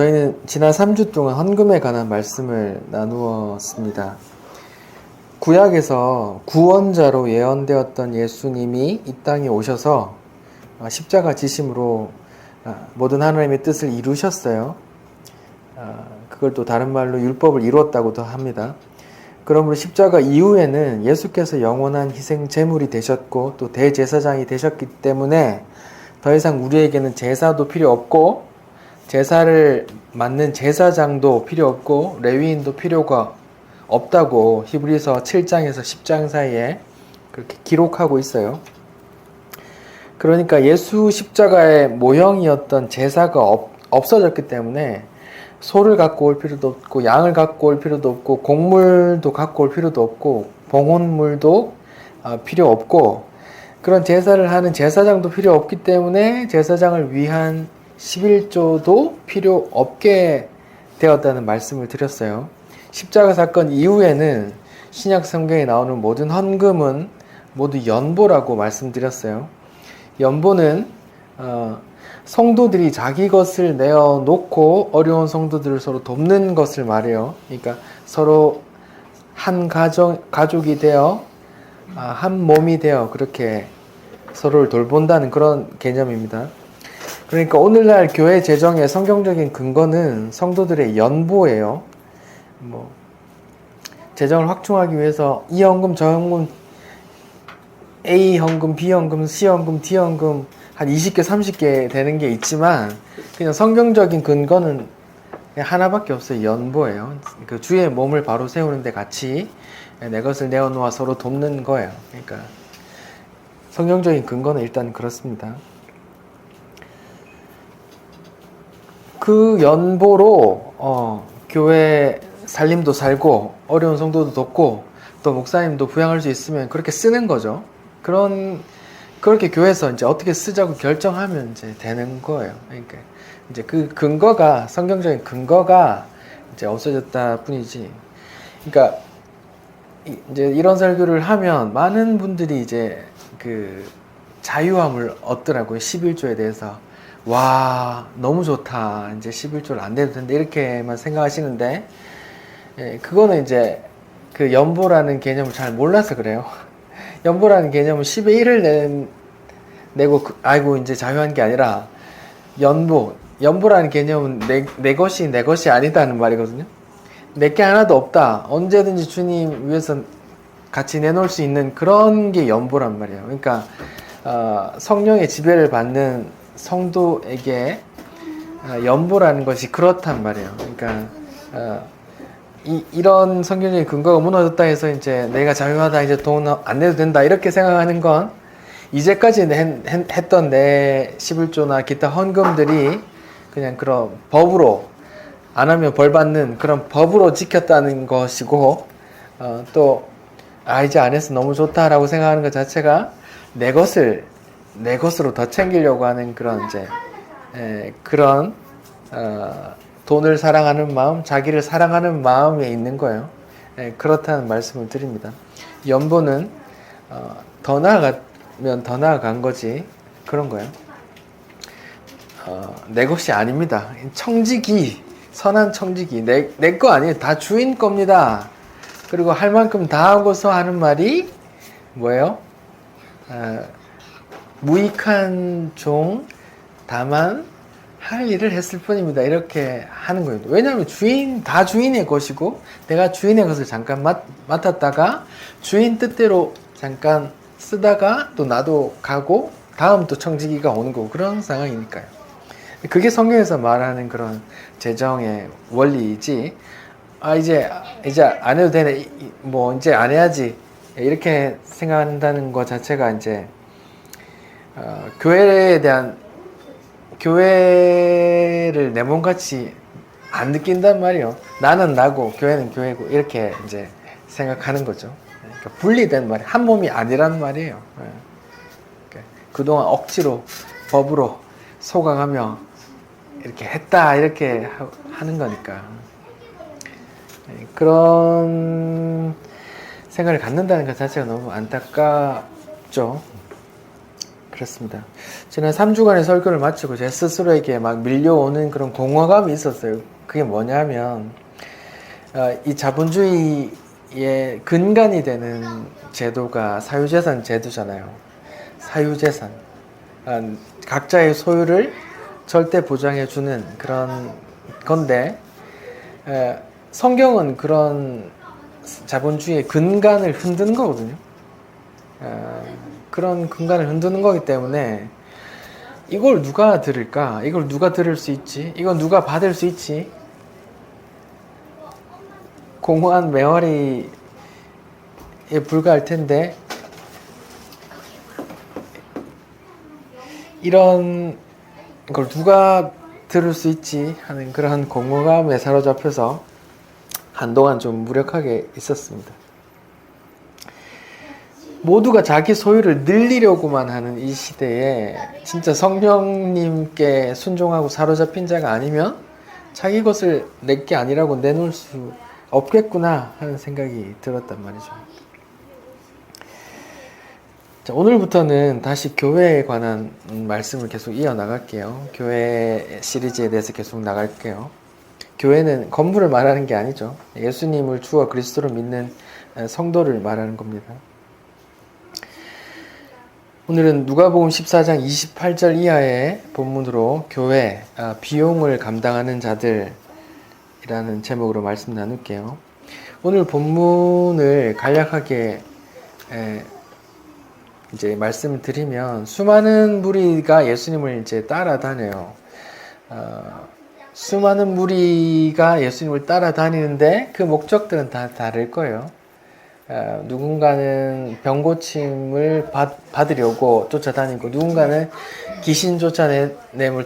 저희는 지난 3주 동안 헌금에 관한 말씀을 나누었습니다. 구약에서 구원자로 예언되었던 예수님이 이 땅에 오셔서 십자가 지심으로 모든 하나님의 뜻을 이루셨어요. 그걸 또 다른 말로 율법을 이루었다고도 합니다. 그러므로 십자가 이후에는 예수께서 영원한 희생 제물이 되셨고 또 대제사장이 되셨기 때문에 더 이상 우리에게는 제사도 필요 없고 제사를 맡는 제사장도 필요 없고 레위인도 필요가 없다고 히브리서 7장에서 10장 사이에 그렇게 기록하고 있어요. 그러니까 예수 십자가의 모형이었던 제사가 없어졌기 때문에 소를 갖고 올 필요도 없고 양을 갖고 올 필요도 없고 곡물도 갖고 올 필요도 없고 봉헌물도 필요 없고 그런 제사를 하는 제사장도 필요 없기 때문에 제사장을 위한 11조도 필요 없게 되었다는 말씀을 드렸어요. 십자가 사건 이후에는 신약 성경에 나오는 모든 헌금은 모두 연보라고 말씀드렸어요. 연보는 성도들이 자기 것을 내어놓고 어려운 성도들을 서로 돕는 것을 말해요. 그러니까 서로 한 가족이 되어 한 몸이 되어 그렇게 서로를 돌본다는 그런 개념입니다. 그러니까 오늘날 교회 재정의 성경적인 근거는 성도들의 연보예요. 재정을 확충하기 위해서 이 헌금, 저 헌금, A 헌금, B 헌금, C 헌금, D 헌금 한 20개, 30개 되는 게 있지만 그냥 성경적인 근거는 그냥 하나밖에 없어요. 연보예요. 그 주의 몸을 바로 세우는데 같이 내 것을 내어놓아 서로 돕는 거예요. 그러니까 성경적인 근거는 일단 그렇습니다. 그 연보로 교회 살림도 살고 어려운 성도도 돕고 또 목사님도 부양할 수 있으면 그렇게 쓰는 거죠. 그렇게 교회에서 이제 어떻게 쓰자고 결정하면 이제 되는 거예요. 그러니까 이제 그 근거가 성경적인 근거가 이제 없어졌다 뿐이지. 그러니까 이제 이런 설교를 하면 많은 분들이 이제 그 자유함을 얻더라고요. 11조에 대해서. 와, 너무 좋다. 이제 11조를 안 내도 된다. 이렇게만 생각하시는데, 그거는 이제 그 연보라는 개념을 잘 몰라서 그래요. 연보라는 개념은 10의 1을 내고, 아이고, 이제 자유한 게 아니라, 연보라는 개념은 내 것이 아니다는 말이거든요. 내게 하나도 없다. 언제든지 주님 위해서 같이 내놓을 수 있는 그런 게 연보란 말이에요. 그러니까, 성령의 지배를 받는 성도에게 연보라는 것이 그렇단 말이에요. 그러니까 이런 성경적인 근거가 무너졌다 해서 이제 내가 자유하다 이제 돈 안 내도 된다 이렇게 생각하는 건 이제까지 했던 내 11조나 기타 헌금들이 그냥 그런 법으로 안 하면 벌 받는 그런 법으로 지켰다는 것이고 또 이제 안 해서 너무 좋다라고 생각하는 것 자체가 내 것으로 더 챙기려고 하는 그런 이제 그런 돈을 사랑하는 마음, 자기를 사랑하는 마음에 있는 거예요. 그렇다는 말씀을 드립니다. 연보는 더 나아가면 더 나아간 거지 그런 거예요. 내 것이 아닙니다. 청지기, 선한 청지기, 내 거 아니에요. 다 주인 겁니다. 그리고 할 만큼 다 하고서 하는 말이 뭐예요? 무익한 종 다만 할 일을 했을 뿐입니다. 이렇게 하는 거예요. 왜냐하면 다 주인의 것이고 내가 주인의 것을 잠깐 맡았다가 주인 뜻대로 잠깐 쓰다가 또 나도 가고 다음 또 청지기가 오는 거고 그런 상황이니까요. 그게 성경에서 말하는 그런 재정의 원리이지 이제 안 해도 되네 뭐 이제 안 해야지 이렇게 생각한다는 것 자체가 이제 교회를 내 몸같이 안 느낀단 말이에요. 나는 나고 교회는 교회고 이렇게 이제 생각하는 거죠. 그러니까 분리된 말이 한 몸이 아니란 말이에요. 그러니까 그동안 억지로 법으로 속아가며 이렇게 했다 이렇게 하는 거니까 그런 생각을 갖는다는 것 자체가 너무 안타깝죠. 그렇습니다. 지난 3주간의 설교를 마치고 제 스스로에게 막 밀려오는 그런 공허감이 있었어요. 그게 뭐냐면 이 자본주의의 근간이 되는 제도가 사유재산 제도잖아요. 사유재산. 각자의 소유를 절대 보장해주는 그런 건데 성경은 그런 자본주의의 근간을 흔드는 거거든요. 그런 근간을 흔드는 거기 때문에 이걸 누가 들을까? 이걸 누가 들을 수 있지? 이건 누가 받을 수 있지? 공허한 메아리에 불과할 텐데 이런 걸 누가 들을 수 있지? 하는 그런 공허감에 사로잡혀서 한동안 좀 무력하게 있었습니다. 모두가 자기 소유를 늘리려고만 하는 이 시대에 진짜 성령님께 순종하고 사로잡힌 자가 아니면 자기 것을 내게 아니라고 내놓을 수 없겠구나 하는 생각이 들었단 말이죠. 자, 오늘부터는 다시 교회에 관한 말씀을 계속 이어나갈게요. 교회 시리즈에 대해서 계속 나갈게요. 교회는 건물을 말하는 게 아니죠. 예수님을 주와 그리스도로 믿는 성도를 말하는 겁니다. 오늘은 누가복음 14장 28절 이하의 본문으로 교회, 비용을 감당하는 자들이라는 제목으로 말씀 나눌게요. 오늘 본문을 간략하게 이제 말씀을 드리면 수많은 무리가 예수님을 이제 따라다녀요. 수많은 무리가 예수님을 따라다니는데 그 목적들은 다 다를 거예요. 누군가는 병고침을 받으려고 쫓아다니고 누군가는 귀신 쫓아내물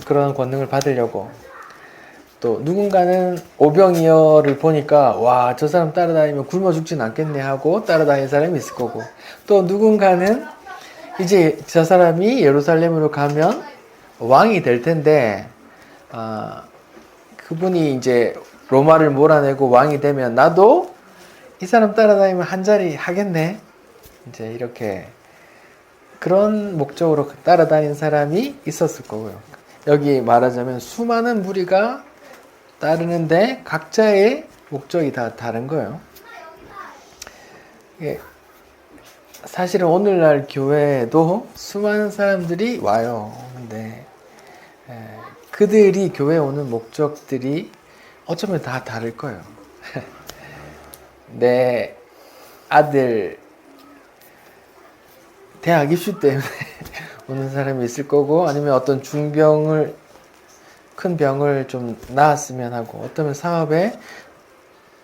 그런 권능을 받으려고 또 누군가는 오병이어를 보니까 와, 저 사람 따라다니면 굶어 죽진 않겠네 하고 따라다니는 사람이 있을 거고 또 누군가는 이제 저 사람이 예루살렘으로 가면 왕이 될 텐데 그분이 이제 로마를 몰아내고 왕이 되면 나도 이 사람 따라다니면 한 자리 하겠네. 이제 이렇게 그런 목적으로 따라다니는 사람이 있었을 거고요. 여기 말하자면 수많은 무리가 따르는데 각자의 목적이 다 다른 거예요. 사실은 오늘날 교회에도 수많은 사람들이 와요. 근데 그들이 교회에 오는 목적들이 어쩌면 다 다를 거예요. 내 아들 대학 입시 때문에 오는 사람이 있을 거고 아니면 어떤 큰 병을 좀 나았으면 하고 어쩌면 사업에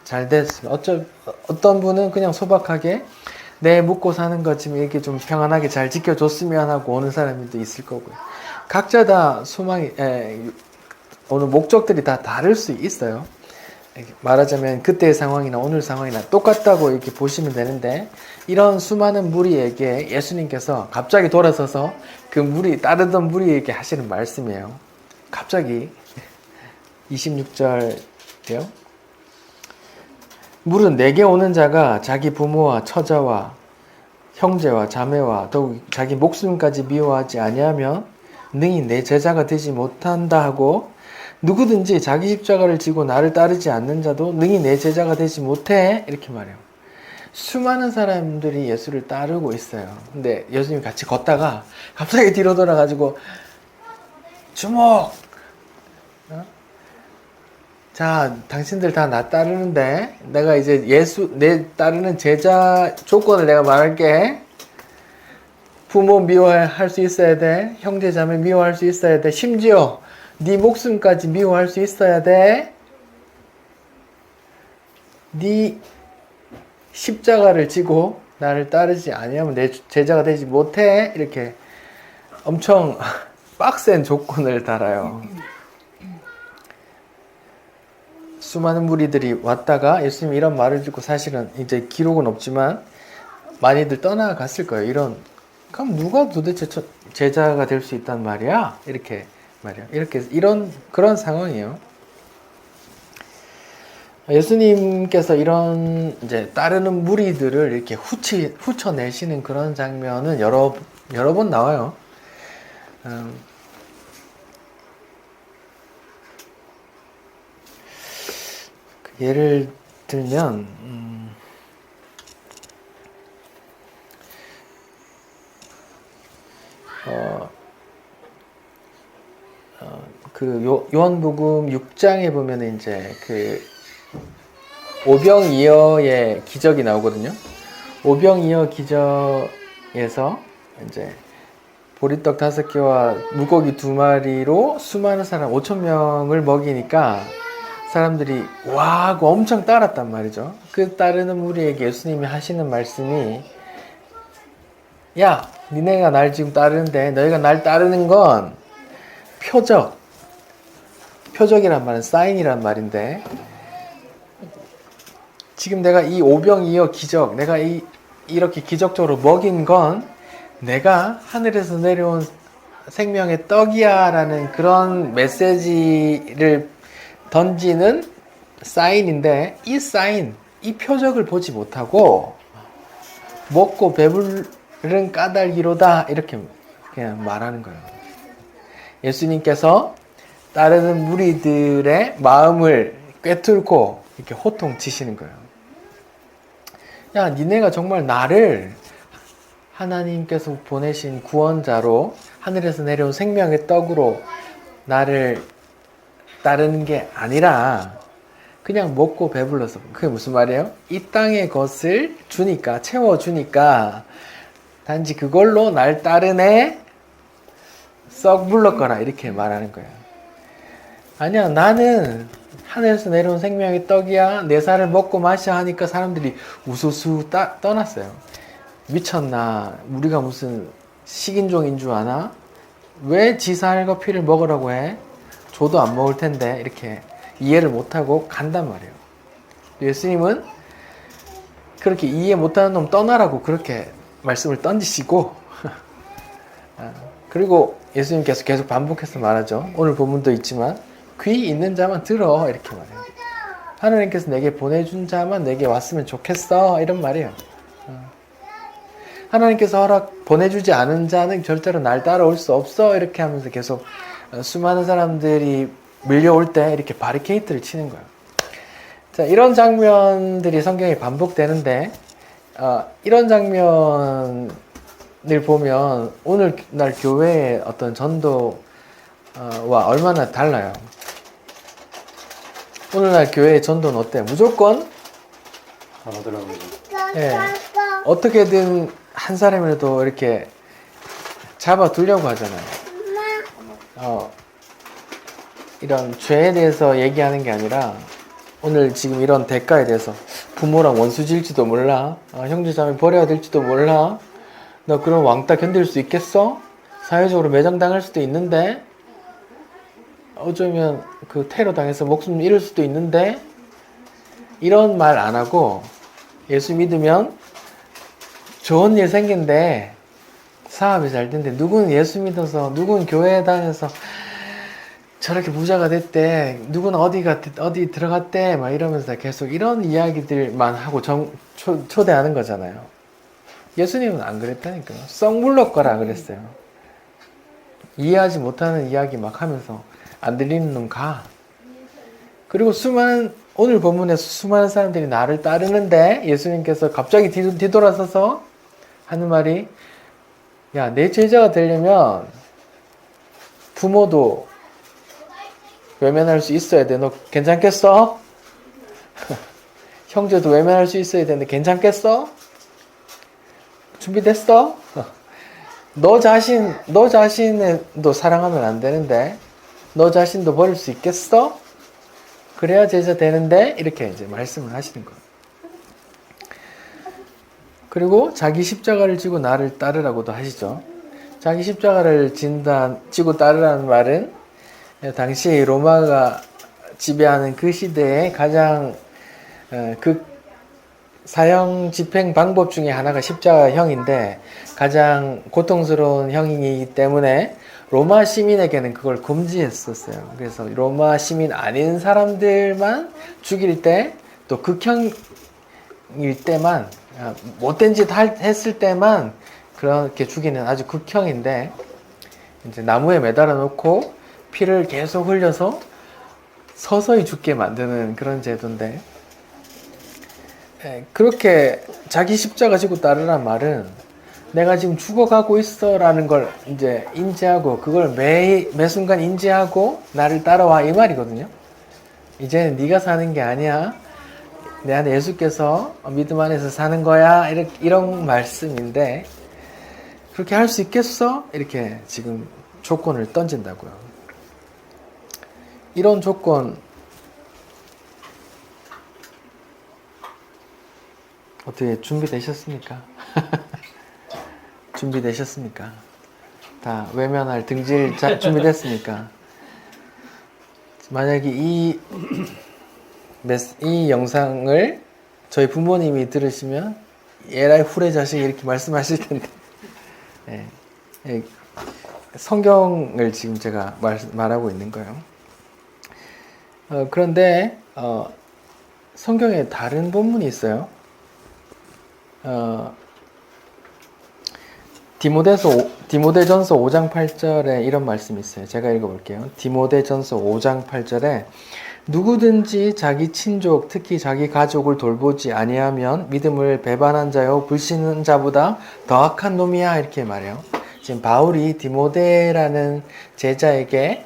잘 됐으면 어떤 분은 그냥 소박하게 내 묵고 사는 거 지금 이렇게 좀 평안하게 잘 지켜줬으면 하고 오는 사람도 있을 거고요. 각자 다 오는 목적들이 다 다를 수 있어요. 말하자면 그때의 상황이나 오늘 상황이나 똑같다고 이렇게 보시면 되는데 이런 수많은 무리에게 예수님께서 갑자기 돌아서서 따르던 무리에게 하시는 말씀이에요. 갑자기 26절이요. 물은 내게 오는 자가 자기 부모와 처자와 형제와 자매와 더욱 자기 목숨까지 미워하지 아니하면 능히 내 제자가 되지 못한다 하고 누구든지 자기 십자가를 지고 나를 따르지 않는 자도 능히 내 제자가 되지 못해 이렇게 말해요. 수많은 사람들이 예수를 따르고 있어요. 근데 예수님이 같이 걷다가 갑자기 뒤로 돌아가지고 주목! 자, 당신들 다 나 따르는데 내가 이제 내 따르는 제자 조건을 내가 말할게. 부모 미워할 수 있어야 돼. 형제 자매 미워할 수 있어야 돼. 심지어 네 목숨까지 미워할 수 있어야 돼. 네 십자가를 지고 나를 따르지 아니하면 내 제자가 되지 못해. 이렇게 엄청 빡센 조건을 달아요. 수많은 무리들이 왔다가 예수님이 이런 말을 듣고 사실은 이제 기록은 없지만 많이들 떠나갔을 거예요. 그럼 누가 도대체 제자가 될 수 있단 말이야? 이렇게 말이야. 그런 상황이에요. 예수님께서 이런 이제 따르는 무리들을 이렇게 후쳐내시는 그런 장면은 여러 여러 번 나와요. 예를 들면 그 요한복음 6장에 보면 이제 그 오병이어의 기적이 나오거든요. 오병이어 기적에서 이제 보리떡 5개와 물고기 2마리로 수많은 사람 5,000명을 먹이니까 사람들이 와 하고 엄청 따랐단 말이죠. 그 따르는 무리에게 예수님이 하시는 말씀이, 야, 니네가 날 지금 따르는데 너희가 날 따르는 건 표적이란 말은 사인이란 말인데, 지금 내가 이 오병이어 기적, 내가 이렇게 기적적으로 먹인 건 내가 하늘에서 내려온 생명의 떡이야 라는 그런 메시지를 던지는 사인인데, 이 사인, 이 표적을 보지 못하고 먹고 배부른 까닭이로다 이렇게 그냥 말하는 거예요. 예수님께서 따르는 무리들의 마음을 꿰뚫고 이렇게 호통치시는 거예요. 야, 니네가 정말 나를 하나님께서 보내신 구원자로 하늘에서 내려온 생명의 떡으로 나를 따르는 게 아니라 그냥 먹고 배불러서, 그게 무슨 말이에요? 이 땅의 것을 주니까, 채워주니까 단지 그걸로 날 따르네 썩 물렀거라 이렇게 말하는 거예요. 아니야, 나는 하늘에서 내려온 생명의 떡이야, 내 살을 먹고 마셔 하니까 사람들이 우수수 떠났어요. 미쳤나? 우리가 무슨 식인종인 줄 아나? 왜 지 살과 피를 먹으라고 해? 줘도 안 먹을 텐데 이렇게 이해를 못하고 간단 말이에요. 예수님은 그렇게 이해 못하는 놈 떠나라고 그렇게 말씀을 던지시고 그리고 예수님께서 계속 반복해서 말하죠. 오늘 본문도 있지만 귀 있는 자만 들어 이렇게 말해요. 하나님께서 내게 보내준 자만 내게 왔으면 좋겠어 이런 말이에요. 하나님께서 보내주지 않은 자는 절대로 날 따라올 수 없어 이렇게 하면서 계속 수많은 사람들이 밀려올 때 이렇게 바리케이트를 치는 거예요. 자, 이런 장면들이 성경에 반복되는데 이런 장면을 보면 오늘날 교회의 어떤 전도와 얼마나 달라요. 오늘날 교회의 전도는 어때요? 무조건 예, 어떻게든 한 사람이라도 이렇게 잡아두려고 하잖아요. 이런 죄에 대해서 얘기하는 게 아니라 오늘 지금 이런 대가에 대해서 부모랑 원수질지도 몰라, 형제자매 버려야 될지도 몰라, 너 그럼 왕따 견딜 수 있겠어? 사회적으로 매장당할 수도 있는데, 어쩌면 그 테러 당해서 목숨 잃을 수도 있는데, 이런 말 안 하고 예수 믿으면 좋은 일 생긴대, 사업이 잘 된대, 누구는 예수 믿어서, 누구는 교회에 다녀서 저렇게 부자가 됐대, 누구는 어디 들어갔대, 막 이러면서 계속 이런 이야기들만 하고 초대하는 거잖아요. 예수님은 안 그랬다니까요. 썩 물렀거라 그랬어요. 이해하지 못하는 이야기 막 하면서 안 들리는 놈 가. 그리고 오늘 본문에서 수많은 사람들이 나를 따르는데 예수님께서 갑자기 뒤돌아서서 하는 말이, 야, 내 제자가 되려면 부모도 외면할 수 있어야 돼. 너 괜찮겠어? 형제도 외면할 수 있어야 되는데 괜찮겠어? 준비됐어? 너 자신도 사랑하면 안 되는데 너 자신도 버릴 수 있겠어? 그래야 제자 되는데 이렇게 이제 말씀을 하시는 거예요. 그리고 자기 십자가를 지고 나를 따르라고도 하시죠. 자기 십자가를 지고 따르라는 말은 당시 로마가 지배하는 그 시대에 가장 사형 집행 방법 중에 하나가 십자가형인데 가장 고통스러운 형이기 때문에 로마 시민에게는 그걸 금지했었어요. 그래서 로마 시민 아닌 사람들만 죽일 때, 또 극형일 때만, 못된 짓 했을 때만 그렇게 죽이는 아주 극형인데, 이제 나무에 매달아 놓고 피를 계속 흘려서 서서히 죽게 만드는 그런 제도인데, 그렇게 자기 십자가 지고 따르란 말은 내가 지금 죽어가고 있어 라는 걸 이제 인지하고, 그걸 매 순간 인지하고 나를 따라와 이 말이거든요. 이제는 네가 사는 게 아니야, 내 안에 예수께서 믿음 안에서 사는 거야, 이런 말씀인데, 그렇게 할 수 있겠어? 이렇게 지금 조건을 던진다고요. 이런 조건 어떻게 준비되셨습니까? 준비되셨습니까? 다 외면할 등질 준비됐습니까? 만약에 이 영상을 저희 부모님이 들으시면 에라이 후레 자식 이렇게 말씀하실 텐데, 예, 예, 성경을 지금 제가 말하고 있는 거예요. 그런데 성경에 다른 본문이 있어요. 디모데전서 5장 8절에 이런 말씀이 있어요. 제가 읽어볼게요. 디모데전서 5장 8절에 누구든지 자기 친족, 특히 자기 가족을 돌보지 아니하면 믿음을 배반한 자요 불신한 자보다 더 악한 놈이야, 이렇게 말해요. 지금 바울이 디모데라는 제자에게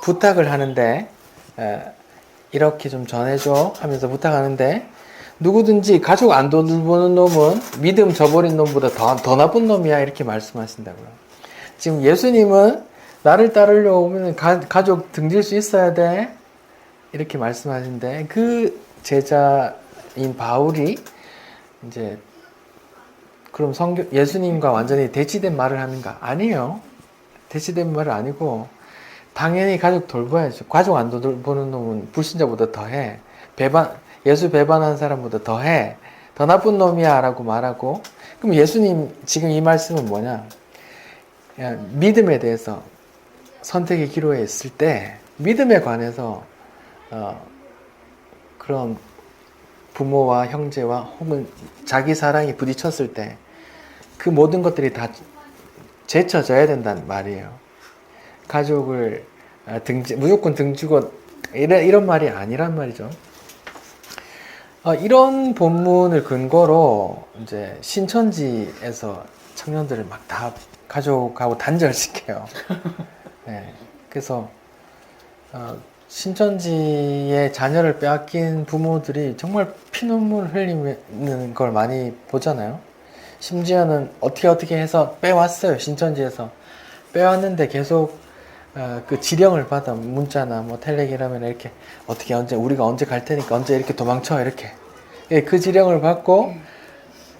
부탁을 하는데, 이렇게 좀 전해줘 하면서 부탁하는데, 누구든지 가족 안 돌보는 놈은 믿음 저버린 놈보다 더 나쁜 놈이야, 이렇게 말씀하신다고요. 지금 예수님은 나를 따르려면 가족 등질 수 있어야 돼, 이렇게 말씀하시는데, 그 제자인 바울이 이제 그럼 예수님과 완전히 대치된 말을 하는가? 아니에요. 대치된 말은 아니고, 당연히 가족 돌봐야죠. 가족 안 돌보는 놈은 불신자보다 더해. 예수 배반한 사람보다 더해. 더 나쁜 놈이야 라고 말하고, 그럼 예수님 지금 이 말씀은 뭐냐? 믿음에 대해서 선택의 기로에 있을 때, 믿음에 관해서 그런 부모와 형제와 혹은 자기 사랑이 부딪혔을 때 그 모든 것들이 다 제쳐져야 된다는 말이에요. 가족을 무조건 등지고 이런 말이 아니란 말이죠. 이런 본문을 근거로 이제 신천지에서 청년들을 막 다 가족하고 단절시켜요. 네, 그래서 신천지의 자녀를 빼앗긴 부모들이 정말 피눈물 흘리는 걸 많이 보잖아요. 심지어는 어떻게 해서 빼왔어요. 신천지에서 빼왔는데 계속 그 지령을 받아, 문자나 뭐 텔레기라면 이렇게 우리가 언제 갈 테니까 언제 이렇게 도망쳐, 이렇게. 예, 그 지령을 받고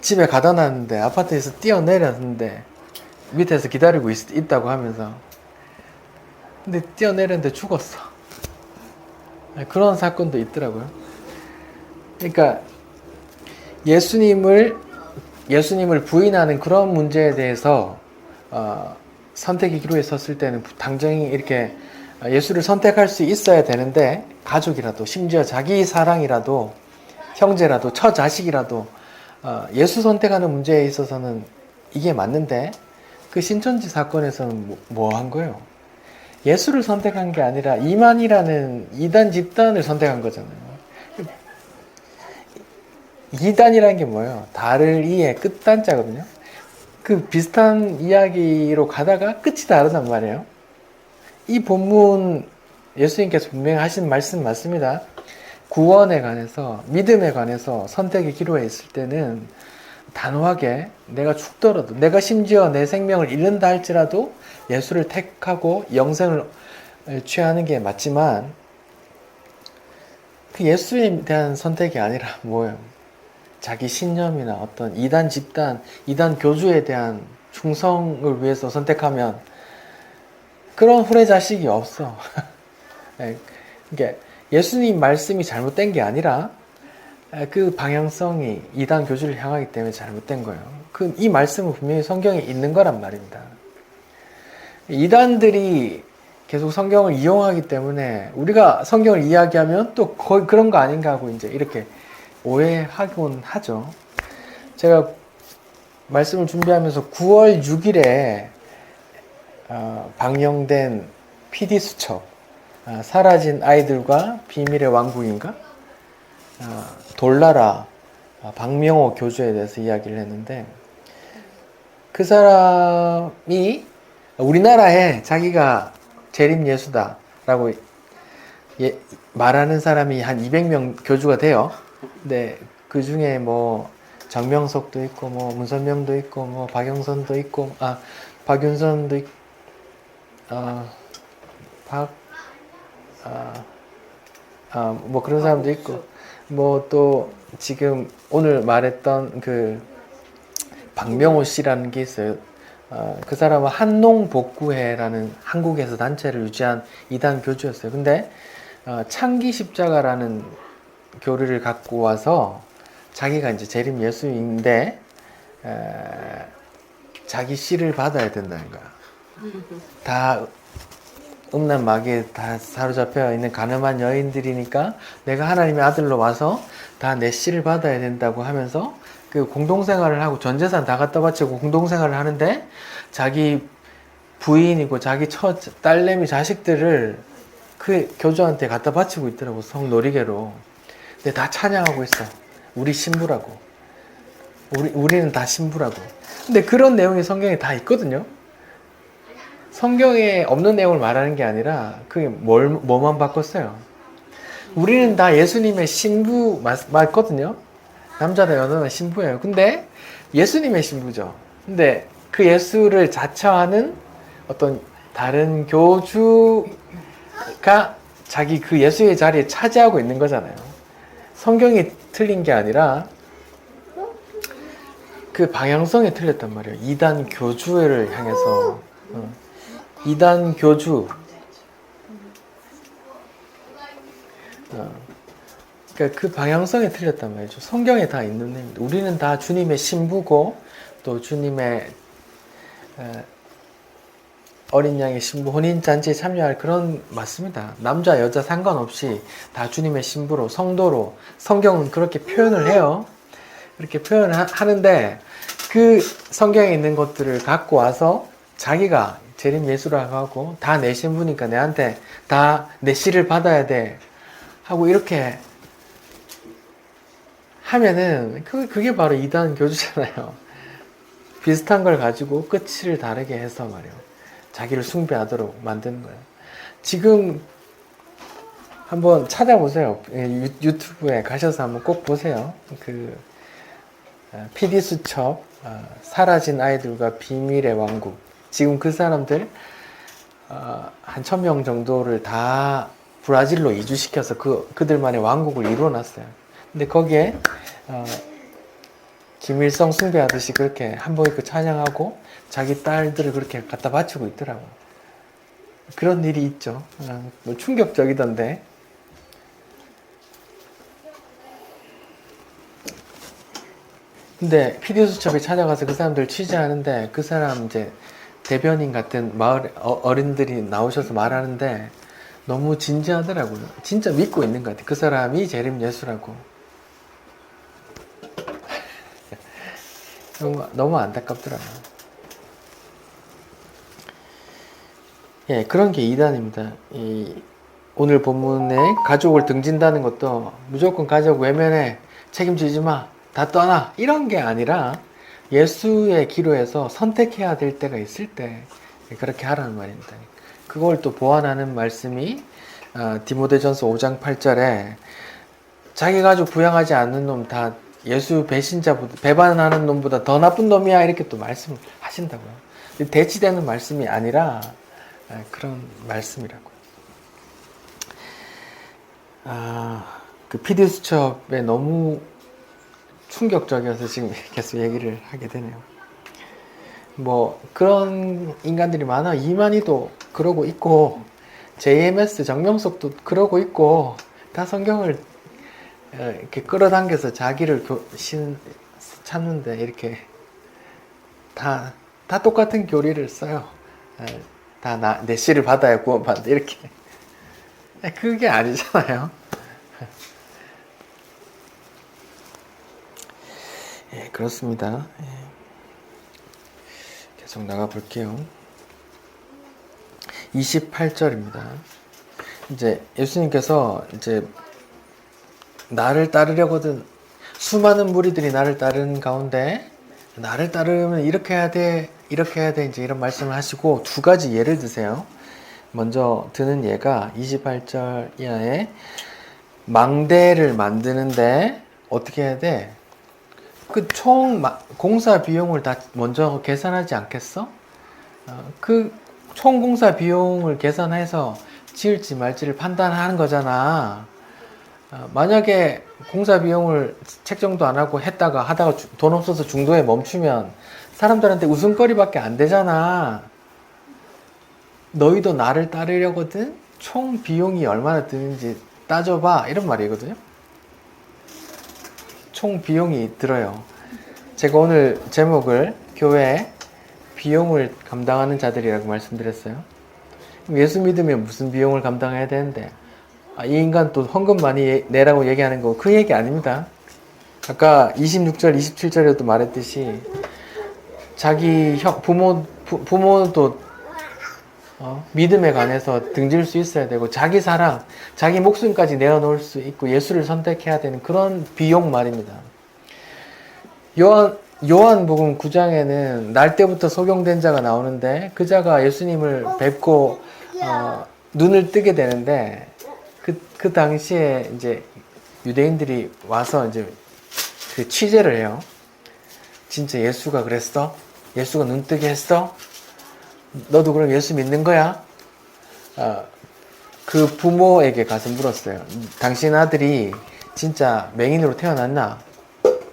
집에 가다 놨는데, 아파트에서 뛰어내렸는데 밑에서 기다리고 있다고 하면서, 근데 뛰어내렸는데 죽었어. 그런 사건도 있더라고요. 그러니까 예수님을 부인하는 그런 문제에 대해서 선택의 기로에 섰을 때는 당장히 이렇게 예수를 선택할 수 있어야 되는데, 가족이라도, 심지어 자기 사랑이라도, 형제라도, 처자식이라도 예수 선택하는 문제에 있어서는 이게 맞는데, 그 신천지 사건에서는 뭐 한 거예요? 예수를 선택한 게 아니라 이만이라는 이단 집단을 선택한 거잖아요. 이단이라는 게 뭐예요? 다를 이의 끝단자거든요. 그 비슷한 이야기로 가다가 끝이 다르단 말이에요. 이 본문 예수님께서 분명히 하신 말씀 맞습니다. 구원에 관해서, 믿음에 관해서 선택의 기로에 있을 때는 단호하게, 내가 죽더라도, 내가 심지어 내 생명을 잃는다 할지라도 예수를 택하고 영생을 취하는 게 맞지만, 그 예수에 대한 선택이 아니라 뭐예요? 자기 신념이나 어떤 이단 집단, 이단 교주에 대한 충성을 위해서 선택하면 그런 후레자식이 없어. 그러니까 예수님 말씀이 잘못된 게 아니라 그 방향성이 이단 교주를 향하기 때문에 잘못된 거예요. 이 말씀은 분명히 성경에 있는 거란 말입니다. 이단들이 계속 성경을 이용하기 때문에 우리가 성경을 이야기하면 또 거의 그런 거 아닌가 하고 이제 이렇게 오해하곤 하죠. 제가 말씀을 준비하면서 9월 6일에 방영된 PD 수첩 사라진 아이들과 비밀의 왕국인가? 돌나라 박명호 교주에 대해서 이야기를 했는데, 그 사람이 우리나라에 자기가 재림예수다라고 말하는 사람이 한 200명 교주가 돼요. 근데 그 중에 뭐 정명석도 있고 뭐 문선명도 있고 뭐 박영선도 있고 박윤선도 있고 뭐 그런 사람도 있고 뭐 또 지금 오늘 말했던 그 박명호 씨라는 게 있어요. 그 사람은 한농복구회라는 한국에서 단체를 유지한 이단 교주였어요. 근데 창기 십자가라는 교리를 갖고 와서 자기가 이제 재림 예수인데 자기 씨를 받아야 된다는 거야. 다 음란 마귀에 다 사로잡혀 있는 가늠한 여인들이니까 내가 하나님의 아들로 와서 다 내 씨를 받아야 된다고 하면서 그 공동생활을 하고 전 재산 다 갖다 바치고 공동생활을 하는데 자기 부인이고 자기 딸내미 자식들을 그 교주한테 갖다 바치고 있더라고, 성놀이개로. 근데 다 찬양하고 있어. 우리 신부라고. 우리는 다 신부라고. 근데 그런 내용이 성경에 다 있거든요. 성경에 없는 내용을 말하는 게 아니라 그게 뭐만 바꿨어요. 우리는 다 예수님의 신부 맞거든요. 남자나 여자나 신부예요. 근데 예수님의 신부죠. 근데 그 예수를 자처하는 어떤 다른 교주가 자기 그 예수의 자리에 차지하고 있는 거잖아요. 성경이 틀린 게 아니라 그 방향성이 틀렸단 말이에요. 이단 교주를 향해서. 이단 교주. 그러니까 그 방향성이 틀렸단 말이죠. 성경에 다 있는 내용입니다. 우리는 다 주님의 신부고 또 주님의 어린 양의 신부 혼인잔치에 참여할 그런 맞습니다. 남자 여자 상관없이 다 주님의 신부로 성도로 성경은 그렇게 표현을 해요. 그렇게 표현을 하는데 그 성경에 있는 것들을 갖고 와서 자기가 재림 예수라고 하고 다 내 신부니까 내한테 다 내 씨를 받아야 돼 하고 이렇게 하면은 그게 바로 이단 교주잖아요. 비슷한 걸 가지고 끝을 다르게 해서 말이에요. 자기를 숭배하도록 만드는 거예요. 지금 한번 찾아보세요. 유튜브에 가셔서 한번 꼭 보세요. 그 PD 수첩 사라진 아이들과 비밀의 왕국. 지금 그 사람들 한 1000명 정도를 다 브라질로 이주시켜서 그들만의 왕국을 이루어놨어요. 근데 거기에 김일성 숭배하듯이 그렇게 한복 입고 찬양하고 자기 딸들을 그렇게 갖다 바치고 있더라고. 그런 일이 있죠. 뭐 충격적이던데. 근데 PD수첩에 찾아가서 그 사람들 취재하는데 그 사람 이제 대변인 같은 마을 어른들이 나오셔서 말하는데 너무 진지하더라고요. 진짜 믿고 있는 것 같아요. 그 사람이 재림 예수라고. 너무 안타깝더라고요. 예, 그런 게 이단입니다. 오늘 본문에 가족을 등진다는 것도 무조건 가족 외면해, 책임지지 마, 다 떠나, 이런 게 아니라 예수의 기로에서 선택해야 될 때가 있을 때 그렇게 하라는 말입니다. 그걸 또 보완하는 말씀이 디모데전서 5장 8절에 자기 가족 부양하지 않는 놈 다 예수 배신자보다 배반하는 놈보다 더 나쁜 놈이야, 이렇게 또 말씀을 하신다고요. 대치되는 말씀이 아니라 그런 말씀이라고요. 그 PD 수첩에 너무 충격적이어서 지금 계속 얘기를 하게 되네요. 뭐 그런 인간들이 많아. 이만희도 그러고 있고 JMS 정명석도 그러고 있고 다 성경을 이렇게 끌어당겨서 자기를 찾는데 이렇게 다 똑같은 교리를 써요. 다 내 씨를 받아야 구원받는다 이렇게. 그게 아니잖아요. 예, 그렇습니다. 예. 계속 나가 볼게요. 28절입니다. 이제 예수님께서 이제 나를 따르려거든 수많은 무리들이 나를 따르는 가운데 나를 따르면 이렇게 해야 돼, 이렇게 해야 돼 이제 이런 말씀을 하시고 두 가지 예를 드세요. 먼저 드는 예가 28절 이하에 망대를 만드는데 어떻게 해야 돼? 그 총 공사 비용을 다 먼저 계산하지 않겠어? 그 총 공사 비용을 계산해서 지을지 말지를 판단하는 거잖아. 만약에 공사 비용을 책정도 안 하고 하다가 돈 없어서 중도에 멈추면 사람들한테 웃음거리밖에 안 되잖아. 너희도 나를 따르려거든 총 비용이 얼마나 드는지 따져봐 이런 말이거든요. 총 비용이 들어요. 제가 오늘 제목을 교회 비용을 감당하는 자들이라고 말씀드렸어요. 예수 믿으면 무슨 비용을 감당해야 되는데 이 인간 또 헌금 많이 내라고 얘기하는 거 그 얘기 아닙니다. 아까 26절 27절에도 말했듯이 자기 부모도 믿음에 관해서 등질 수 있어야 되고 자기 사랑, 자기 목숨까지 내어놓을 수 있고 예수를 선택해야 되는 그런 비용 말입니다. 요한복음 9장에는 날 때부터 소경된 자가 나오는데 그 자가 예수님을 뵙고 눈을 뜨게 되는데 그 당시에 이제 유대인들이 와서 이제 그 취재를 해요. 진짜 예수가 그랬어? 예수가 눈 뜨게 했어? 너도 그럼 예수 믿는 거야? 그 부모에게 가서 물었어요. 당신 아들이 진짜 맹인으로 태어났나?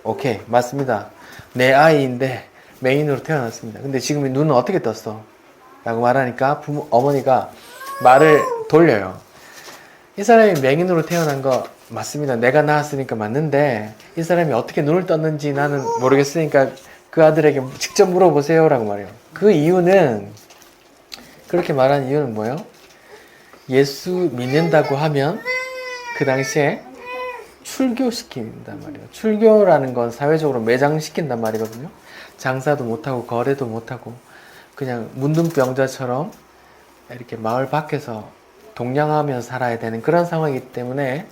오케이, 맞습니다. 내 아이인데 맹인으로 태어났습니다. 근데 지금 눈은 어떻게 떴어? 라고 말하니까 어머니가 말을 돌려요. 이 사람이 맹인으로 태어난 거 맞습니다. 내가 낳았으니까 맞는데 이 사람이 어떻게 눈을 떴는지 나는 모르겠으니까 그 아들에게 직접 물어보세요 라고 말해요. 그 이유는 그렇게 말한 이유는 뭐예요? 예수 믿는다고 하면 그 당시에 출교시킨단 말이에요. 출교라는 건 사회적으로 매장시킨단 말이거든요. 장사도 못하고 거래도 못하고 그냥 문둥병자처럼 이렇게 마을 밖에서 동냥하면서 살아야 되는 그런 상황이기 때문에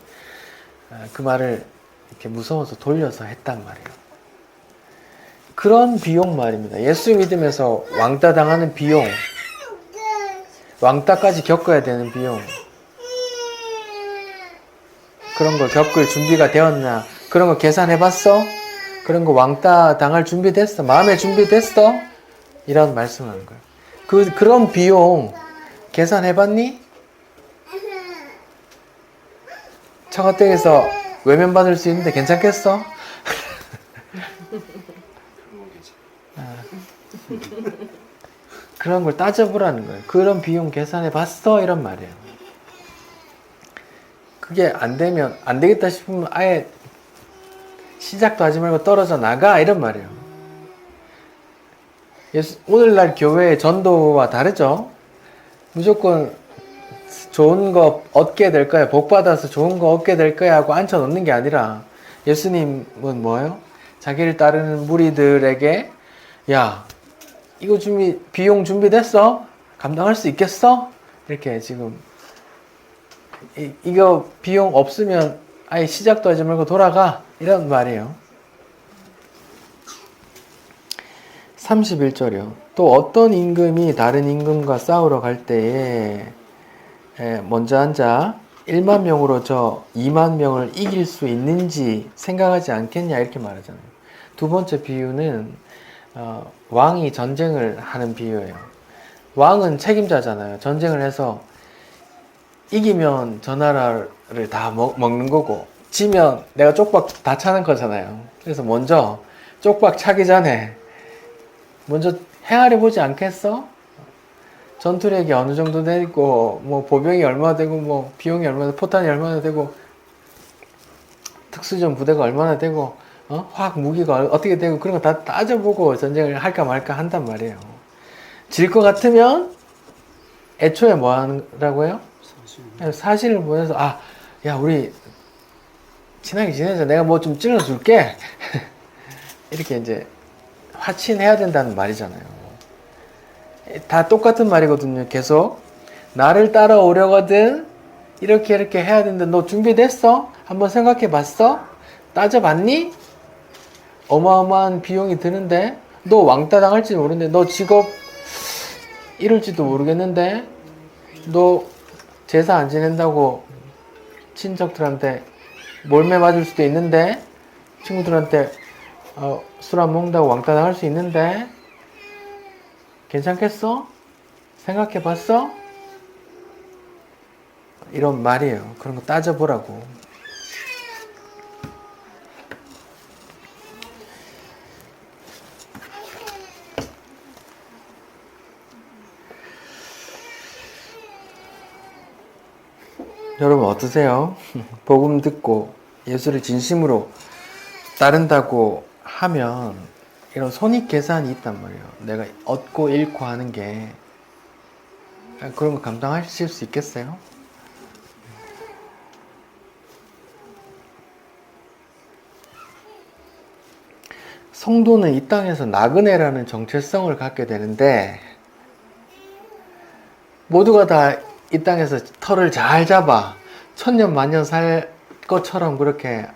그 말을 이렇게 무서워서 돌려서 했단 말이에요. 그런 비용 말입니다. 예수 믿으면서 왕따 당하는 비용, 왕따까지 겪어야 되는 비용, 그런 거 겪을 준비가 되었나? 그런 거 계산해봤어? 그런 거 왕따 당할 준비됐어? 마음의 준비됐어? 이런 말씀하는 거예요. 그런 비용 계산해봤니? 처가댁에서 외면받을 수 있는데 괜찮겠어? 그런 걸 따져보라는 거예요. 그런 비용 계산해봤어? 이런 말이에요. 그게 안 되면, 안 되겠다 싶으면 아예 시작도 하지 말고 떨어져 나가 이런 말이에요. 오늘날 교회의 전도와 다르죠? 무조건 좋은 거 얻게 될 거야, 복 받아서 좋은 거 얻게 될 거야 하고 앉혀놓는 게 아니라 예수님은 뭐예요? 자기를 따르는 무리들에게 야, 이거 비용 준비됐어? 감당할 수 있겠어? 이렇게 지금 이거 비용 없으면 아예 시작도 하지 말고 돌아가 이런 말이에요. 31절이요. 또 어떤 임금이 다른 임금과 싸우러 갈 때에 먼저 앉아 1만 명으로 저 2만 명을 이길 수 있는지 생각하지 않겠냐 이렇게 말하잖아요. 두 번째 비유는 왕이 전쟁을 하는 비유예요. 왕은 책임자잖아요. 전쟁을 해서 이기면 저 나라를 다 먹는 거고 지면 내가 쪽박 다 차는 거잖아요. 그래서 먼저 쪽박 차기 전에 먼저 헤아려 보지 않겠어? 전투력이 어느 정도 되고 뭐 보병이 얼마나 되고 뭐 비용이 얼마나 되고 포탄이 얼마나 되고 특수전 부대가 얼마나 되고 화학 무기가 어떻게 되고 그런 거 다 따져보고 전쟁을 할까 말까 한단 말이에요. 질 것 같으면 애초에 뭐 하라고요? 사실을 보여서 야 우리 친하게 지내자. 내가 뭐 좀 찔러줄게. 이렇게 이제 화친해야 된다는 말이잖아요. 다 똑같은 말이거든요. 계속 나를 따라오려거든 이렇게 해야 되는데 너 준비됐어? 한번 생각해 봤어? 따져봤니? 어마어마한 비용이 드는데 너 왕따 당할지 모르는데 너 직업 잃을지도 모르겠는데 너 제사 안 지낸다고 친척들한테 몰매 맞을 수도 있는데 친구들한테 술 안 먹는다고 왕따 당할 수 있는데 괜찮겠어? 생각해 봤어? 이런 말이에요. 그런 거 따져보라고. 여러분 어떠세요? 복음 듣고 예수를 진심으로 따른다고 하면 이런 손익계산이 있단 말이에요. 내가 얻고 잃고 하는 게 그런 거 감당하실 수 있겠어요? 성도는 이 땅에서 나그네라는 정체성을 갖게 되는데 모두가 다 이 땅에서 털을 잘 잡아 천년만년 살 것처럼 그렇게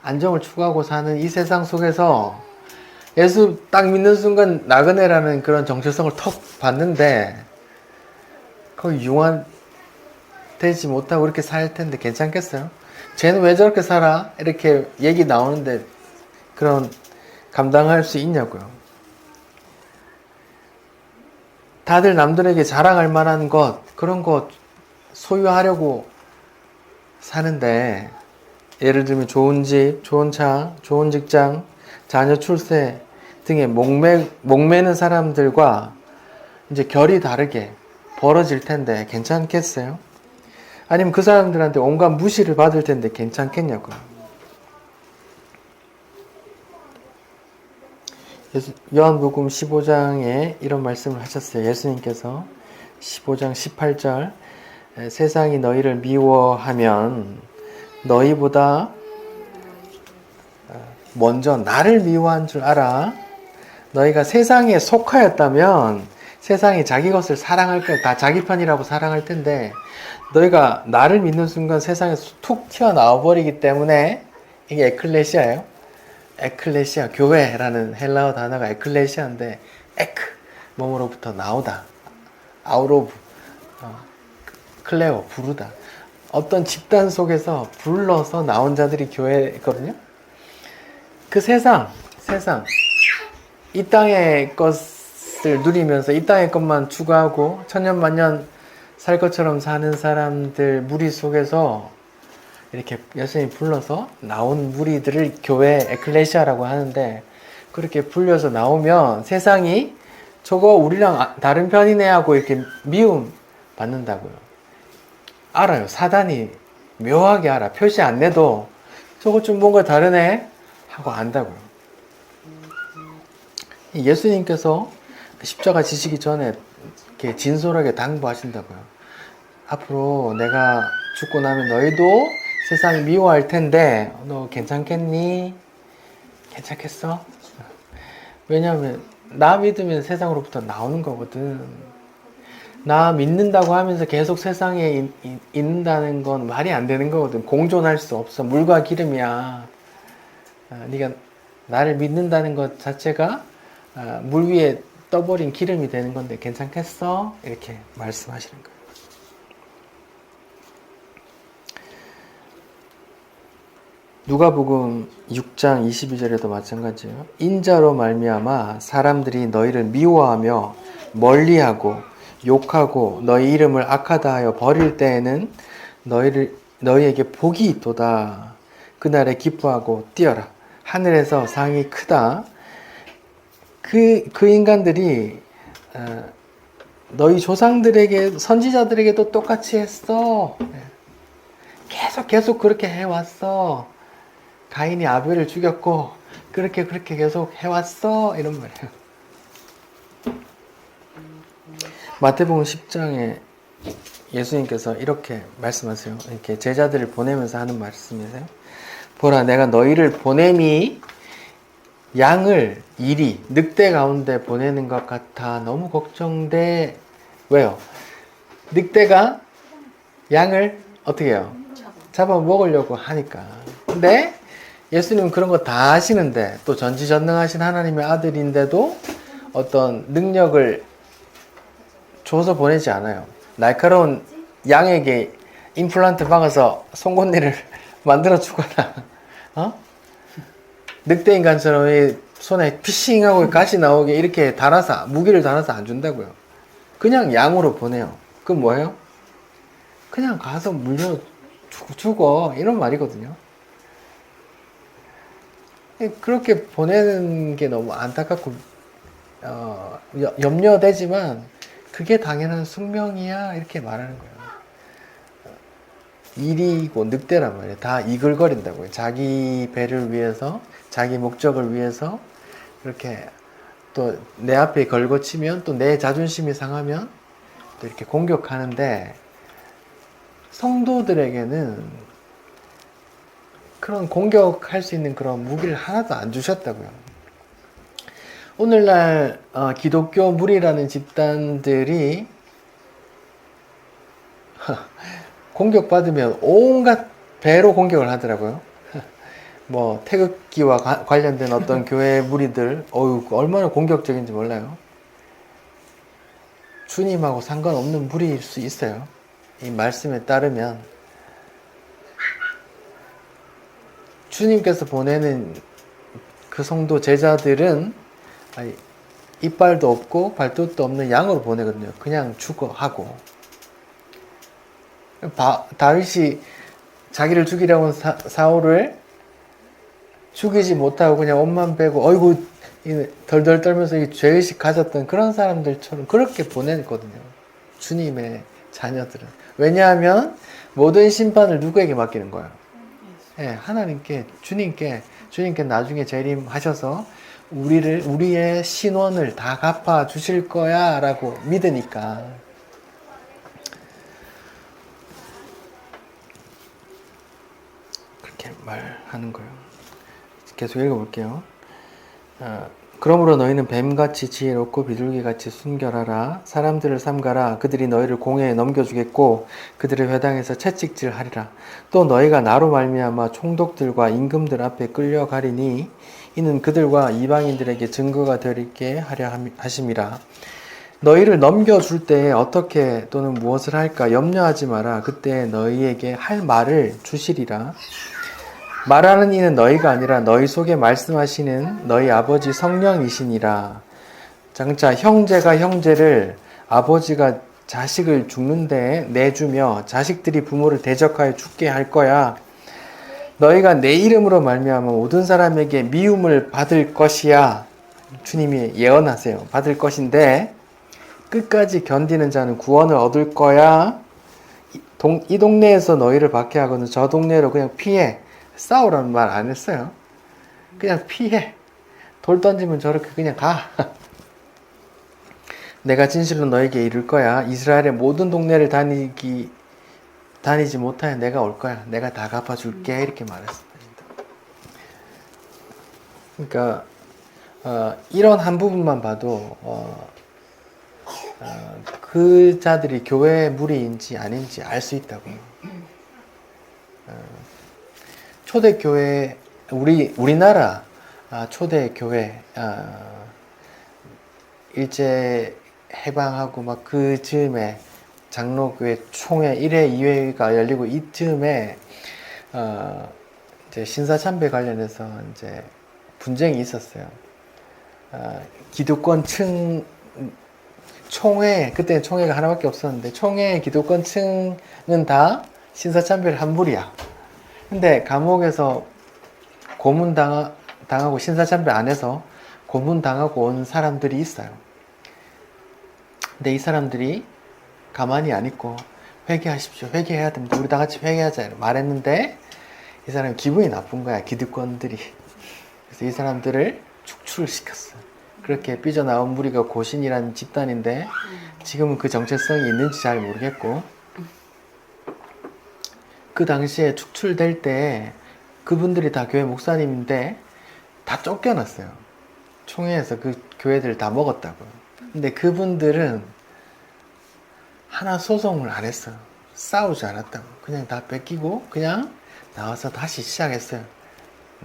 안정을 추구하고 사는 이 세상 속에서 예수 딱 믿는 순간 나그네라는 그런 정체성을 턱 받는데 거의 융화되지 못하고 그렇게 살 텐데 괜찮겠어요? 쟤는 왜 저렇게 살아? 이렇게 얘기 나오는데 그런 감당할 수 있냐고요. 다들 남들에게 자랑할 만한 것, 그런 것 소유하려고 사는데, 예를 들면 좋은 집, 좋은 차, 좋은 직장, 자녀 출세 등에 목매는 사람들과 이제 결이 다르게 벌어질 텐데 괜찮겠어요? 아니면 그 사람들한테 온갖 무시를 받을 텐데 괜찮겠냐고요. 요한복음 15장에 이런 말씀을 하셨어요. 예수님께서 15장 18절 세상이 너희를 미워하면 너희보다 먼저 나를 미워한 줄 알아. 너희가 세상에 속하였다면 세상이 자기 것을 사랑할 거야. 다 자기 편이라고 사랑할 텐데 너희가 나를 믿는 순간 세상에서 툭 튀어나와 버리기 때문에 이게 에클레시아예요. 에클레시아, 교회라는 헬라어 단어가 에클레시아인데 에크, 몸으로부터 나오다. 아우로브, 클레오, 부르다. 어떤 집단 속에서 불러서 나온 자들이 교회거든요. 그 세상, 이 땅의 것을 누리면서 이 땅의 것만 추구하고 천년만년 살 것처럼 사는 사람들 무리 속에서 이렇게 예수님이 불러서 나온 무리들을 교회 에클레시아라고 하는데 그렇게 불려서 나오면 세상이 저거 우리랑 다른 편이네 하고 이렇게 미움 받는다고요. 알아요. 사단이 묘하게 알아. 표시 안 내도 저거 좀 뭔가 다르네 하고 안다고요. 예수님께서 십자가 지시기 전에 이렇게 진솔하게 당부하신다고요. 앞으로 내가 죽고 나면 너희도 세상이 미워할 텐데 너 괜찮겠니? 괜찮겠어? 왜냐하면 나 믿으면 세상으로부터 나오는 거거든. 나 믿는다고 하면서 계속 세상에 있는다는 건 말이 안 되는 거거든. 공존할 수 없어. 물과 기름이야. 네가 나를 믿는다는 것 자체가 물 위에 떠버린 기름이 되는 건데 괜찮겠어? 이렇게 말씀하시는 거예요. 누가복음 6장 22절에도 마찬가지예요. 인자로 말미암아 사람들이 너희를 미워하며 멀리하고 욕하고 너희 이름을 악하다 하여 버릴 때에는 너희에게 복이 있도다. 그날에 기뻐하고 뛰어라. 하늘에서 상이 크다. 그 인간들이 너희 조상들에게 선지자들에게도 똑같이 했어. 계속 그렇게 해왔어. 가인이 아벨을 죽였고 그렇게 계속 해왔어. 이런 말이에요. 마태복음 10장에 예수님께서 이렇게 말씀하세요. 이렇게 제자들을 보내면서 하는 말씀이세요. 보라, 내가 너희를 보냄이 양을 일이 늑대 가운데 보내는 것 같아 너무 걱정돼. 왜요? 늑대가 양을 어떻게 해요? 잡아 먹으려고 하니까. 근데 예수님은 그런 거 다 하시는데, 또 전지전능하신 하나님의 아들인데도 어떤 능력을 줘서 보내지 않아요. 날카로운 양에게 임플란트 박아서 송곳니를 만들어 주거나, 늑대 인간처럼 이 손에 피싱하고 가시 나오게 이렇게 달아서, 무기를 달아서 안 준다고요. 그냥 양으로 보내요. 그럼 뭐예요? 그냥 가서 물려 죽어. 이런 말이거든요. 그렇게 보내는 게 너무 안타깝고, 염려되지만, 그게 당연한 숙명이야. 이렇게 말하는 거예요. 일이고 늑대란 말이에요. 다 이글거린다고요. 자기 배를 위해서, 자기 목적을 위해서, 이렇게 또 내 앞에 걸거치면, 또 내 자존심이 상하면, 또 이렇게 공격하는데, 성도들에게는 그런 공격할 수 있는 그런 무기를 하나도 안 주셨다고요. 오늘날 기독교 무리라는 집단들이 공격받으면 온갖 배로 공격을 하더라고요. 뭐 태극기와 관련된 어떤 교회 무리들, 얼마나 공격적인지 몰라요. 주님하고 상관없는 무리일 수 있어요. 이 말씀에 따르면 주님께서 보내는 그 성도 제자들은 이빨도 없고 발톱도 없는 양으로 보내거든요. 그냥 죽어 하고. 다윗이 자기를 죽이려고 온 사울을 죽이지 못하고 그냥 옷만 빼고 어이구 덜덜 떨면서 이 죄의식 가졌던 그런 사람들처럼 그렇게 보내거든요. 주님의 자녀들은. 왜냐하면 모든 심판을 누구에게 맡기는 거예요? 예, 하나님께, 주님께 나중에 재림하셔서 우리의 신원을 다 갚아 주실 거야 라고 믿으니까. 그렇게 말하는 거예요. 계속 읽어볼게요. 그러므로 너희는 뱀같이 지혜롭고 비둘기같이 순결하라. 사람들을 삼가라. 그들이 너희를 공회에 넘겨주겠고 그들의 회당에서 채찍질하리라. 또 너희가 나로 말미암아 총독들과 임금들 앞에 끌려가리니 이는 그들과 이방인들에게 증거가 되리게 하려 하심이라. 너희를 넘겨줄 때에 어떻게 또는 무엇을 할까 염려하지 마라. 그때 너희에게 할 말을 주시리라. 말하는 이는 너희가 아니라 너희 속에 말씀하시는 너희 아버지 성령이시니라. 장차 형제가 형제를, 아버지가 자식을 죽는 데에 내주며 자식들이 부모를 대적하여 죽게 할 거야. 너희가 내 이름으로 말미암아 모든 사람에게 미움을 받을 것이야. 주님이 예언하세요. 받을 것인데 끝까지 견디는 자는 구원을 얻을 거야. 이 동네에서 너희를 박해하거든 저 동네로 그냥 피해. 싸우라는 말 안 했어요. 그냥 피해. 돌 던지면 저렇게 그냥 가. 내가 진실로 너에게 이룰 거야. 이스라엘의 모든 동네를 다니지 못하여 내가 올 거야. 내가 다 갚아줄게. 이렇게 말했습니다. 그러니까 이런 한 부분만 봐도 그 자들이 교회 무리인지 아닌지 알 수 있다고요. 초대교회, 우리나라 초대교회, 일제 해방하고 막 그 즈음에 장로교회 총회 1회, 2회가 열리고 이 즈음에, 이제 신사참배 관련해서 이제 분쟁이 있었어요. 기득권층, 그때는 총회가 하나밖에 없었는데, 총회 기득권층은 다 신사참배를 한 무리야. 근데 감옥에서 고문당하고 신사참배 안에서 고문당하고 온 사람들이 있어요. 근데 이 사람들이 가만히 안 있고 회개하십시오. 회개해야 됩니다. 우리 다 같이 회개하자 말했는데 이 사람이 기분이 나쁜 거야. 기득권들이. 그래서 이 사람들을 축출시켰어요. 그렇게 삐져나온 무리가 고신이라는 집단인데 지금은 그 정체성이 있는지 잘 모르겠고 그 당시에 축출될 때 그분들이 다 교회 목사님인데 다 쫓겨났어요. 총회에서 그 교회들을 다 먹었다고요. 근데 그분들은 하나 소송을 안 했어요. 싸우지 않았다고. 그냥 다 뺏기고 그냥 나와서 다시 시작했어요.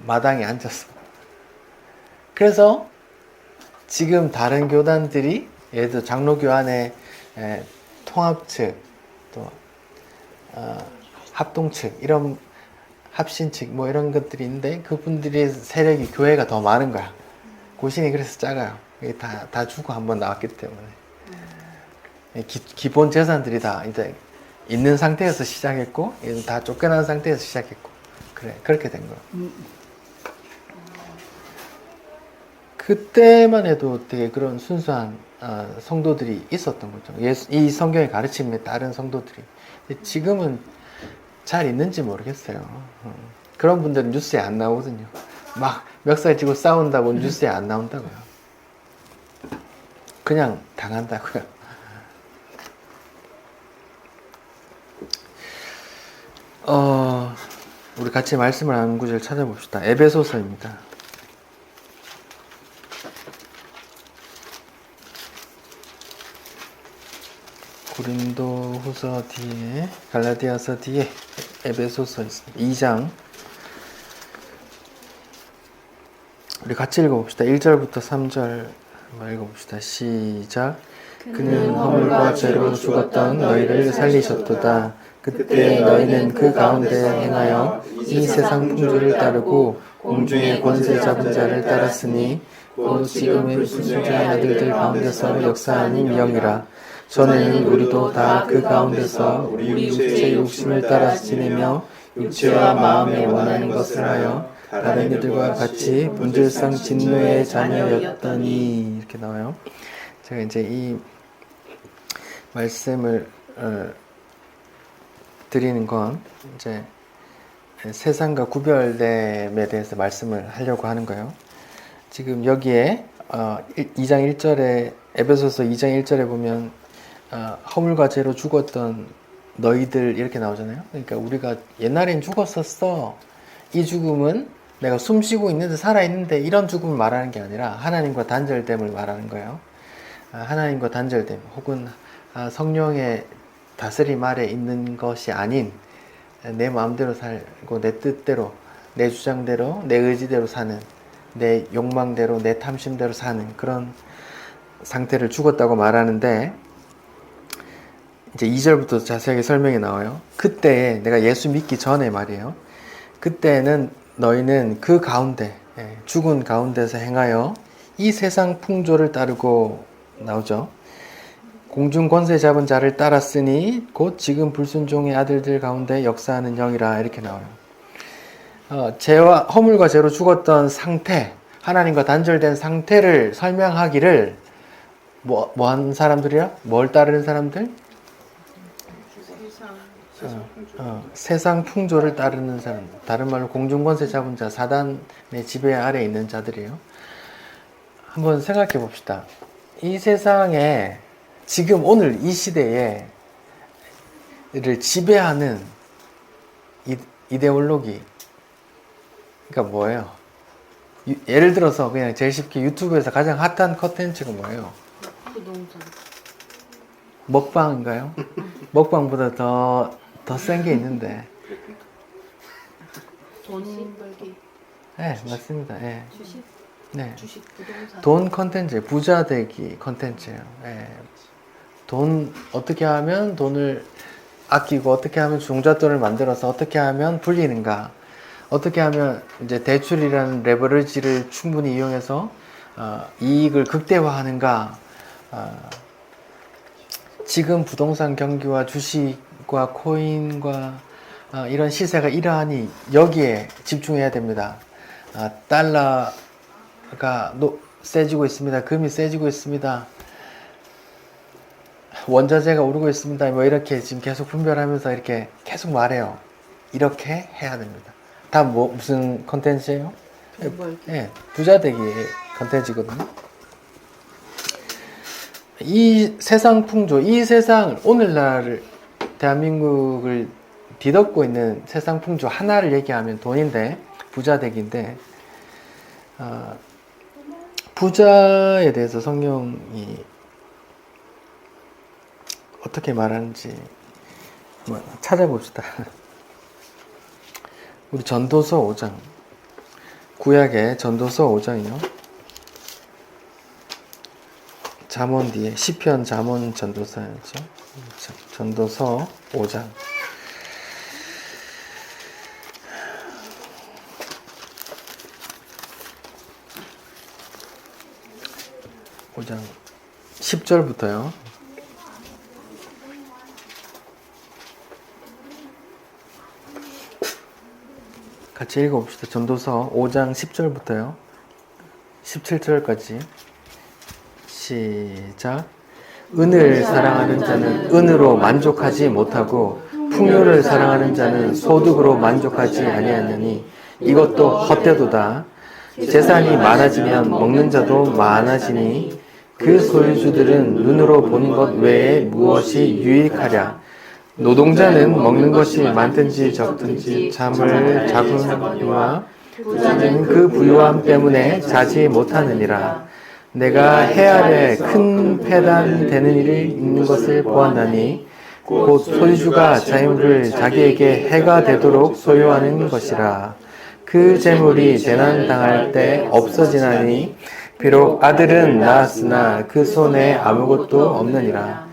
마당에 앉았어. 그래서 지금 다른 교단들이 예를 들어 장로교 안에 통합 측, 또 합동 측, 이런 합신 측 뭐 이런 것들이 있는데 그분들의 세력이 교회가 더 많은 거야. 고신이 그래서 작아요. 이게 다 주고 한번 나왔기 때문에 기본 재산들이 다 이제 있는 상태에서 시작했고 다 쫓겨난 상태에서 시작했고 그렇게 된 거예요. 그때만 해도 되게 그런 순수한 성도들이 있었던 거죠. 이 성경의 가르침에 따른 성도들이. 지금은 잘 있는지 모르겠어요. 그런 분들은 뉴스에 안 나오거든요. 막 멱살 쥐고 싸운다고 뉴스에 안 나온다고요. 그냥 당한다고요. 우리 같이 말씀을 하는 구절 찾아봅시다. 에베소서입니다. 고린도 후서 뒤에, 갈라디아서 뒤에 에베소서 있습니다. 2장. 우리 같이 읽어봅시다. 1절부터 3절 읽어봅시다. 시작. 그는 허물과 죄로 죽었던 너희를 살리셨도다. 그때 너희는 그 가운데 행하여 이 세상 풍조를 따르고 공중의 권세 잡은 자를 따랐으니 곧 지금의 불순종의 아들들 가운데서 역사하는 영이라. 전에는 우리도 다 그 가운데서 우리 육체의 욕심을 따라 지내며 육체와 마음에 원하는 것을 하여 다른 이들과 같이 본질상 진노의 자녀였더니 이렇게 나와요. 제가 이제 이 말씀을 드리는 건 이제 세상과 구별됨에 대해서 말씀을 하려고 하는 거예요. 지금 여기에 2장 1절에 에베소서 2장 1절에 보면 허물과 죄로 죽었던 너희들 이렇게 나오잖아요. 그러니까 우리가 옛날엔 죽었었어. 이 죽음은 내가 숨쉬고 있는데 살아있는데 이런 죽음을 말하는 게 아니라 하나님과 단절됨을 말하는 거예요. 하나님과 단절됨 혹은 성령의 다스림 아래 있는 것이 아닌 내 마음대로 살고 내 뜻대로 내 주장대로 내 의지대로 사는 내 욕망대로 내 탐심대로 사는 그런 상태를 죽었다고 말하는데 이제 2절부터 자세하게 설명이 나와요. 그때 내가 예수 믿기 전에 말이에요. 그때는 너희는 그 가운데 죽은 가운데서 행하여 이 세상 풍조를 따르고 나오죠. 공중 권세 잡은 자를 따랐으니 곧 지금 불순종의 아들들 가운데 역사하는 영이라 이렇게 나와요. 죄와 허물과 죄로 죽었던 상태, 하나님과 단절된 상태를 설명하기를 뭐한 사람들이야? 뭘 따르는 사람들? 세상 풍조를 따르는 사람, 다른 말로 공중권세 잡은 자, 사단의 지배 아래 있는 자들이에요. 한번 생각해 봅시다. 이 세상에 지금 오늘 이 시대에 를 지배하는 이데올로기 그러니까 뭐예요? 예를 들어서 그냥 제일 쉽게 유튜브에서 가장 핫한 컨텐츠가 뭐예요? 먹방인가요? 먹방보다 더 센 게 있는데. 돈 벌기. 네, 맞습니다. 네. 주식. 네. 주식, 부동산. 돈 컨텐츠, 부자 되기 컨텐츠예요. 네. 돈 어떻게 하면 돈을 아끼고 어떻게 하면 종잣돈을 만들어서 어떻게 하면 불리는가? 어떻게 하면 이제 대출이라는 레버리지를 충분히 이용해서 이익을 극대화하는가? 지금 부동산 경기와 주식과 코인과 이런 시세가 이러하니 여기에 집중해야 됩니다. 달러가 세지고 있습니다. 금이 세지고 있습니다. 원자재가 오르고 있습니다. 뭐 이렇게 지금 계속 분별하면서 이렇게 계속 말해요. 이렇게 해야 됩니다. 다 무슨 컨텐츠예요? 네, 부자 되기 컨텐츠거든요. 이 세상 풍조, 이 세상 오늘날 대한민국을 뒤덮고 있는 세상 풍조 하나를 얘기하면 돈인데 부자 되기인데 부자에 대해서 성경이 어떻게 말하는지 한번 찾아봅시다. 우리 전도서 5장, 구약의 전도서 5장이요. 잠언 뒤에 시편, 잠언, 전도서였죠. 전도서 5장. 오 장 10절부터요. 같이 읽어봅시다. 전도서 5장 10절부터요. 17절까지. 시작. 은을 사랑하는 자는 은으로 만족하지 못하고 풍요를 사랑하는 자는 소득으로 만족하지 아니하느니 이것도 헛되도다. 재산이 많아지면 먹는 자도 많아지니 그 소유주들은 눈으로 보는 것 외에 무엇이 유익하랴. 노동자는 먹는 것이 많든지 적든지 잠을 자고와 부자는 그 부유함 때문에 자지 못하느니라. 내가 해 아래 큰 패단 되는 일이 있는 것을 보았나니 곧 소유주가 자유를 자기에게 해가 되도록 소유하는 것이라. 그 재물이 재난 당할 때 없어지나니 비록 아들은 낳았으나 그 손에 아무것도 없느니라.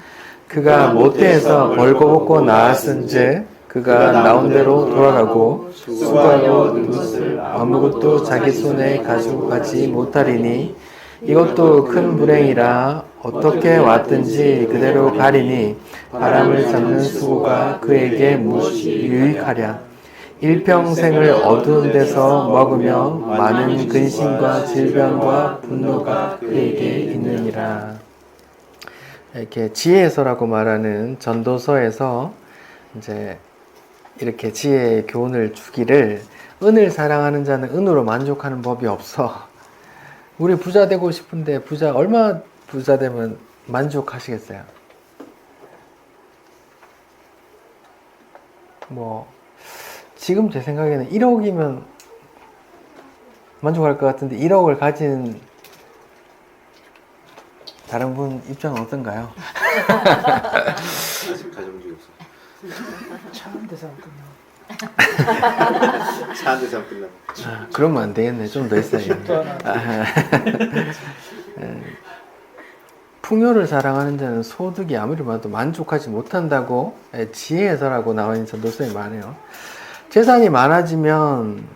그가 모태에서 벌거벗고 낳았은즉 그가 나온 대로 돌아가고 수고하고 는 것을 아무것도 자기 손에 가지고 가지 못하리니 이것도 큰 불행이라. 어떻게 왔든지 그대로 가리니 바람을 잡는 수고가 그에게 무엇이 유익하랴. 일평생을 어두운 데서 먹으며 많은 근심과 질병과 분노가 그에게 있느니라. 이렇게 지혜서라고 말하는 전도서에서 이제 이렇게 지혜의 교훈을 주기를, 은을 사랑하는 자는 은으로 만족하는 법이 없어. 우리 부자 되고 싶은데 얼마 부자 되면 만족하시겠어요? 지금 제 생각에는 1억이면 만족할 것 같은데 1억을 가진 다른 분 입장은 어떤가요? 아직 가정주의 없어. 차 한 대서 안 끝나. 차 한 대서 끝나. 그러면 안 되겠네. 좀 더 있어야 풍요를 사랑하는 자는 소득이 아무리 많아도 만족하지 못한다고 지혜서라고 나와 있는 전도서에 말해요. 재산이 많아지면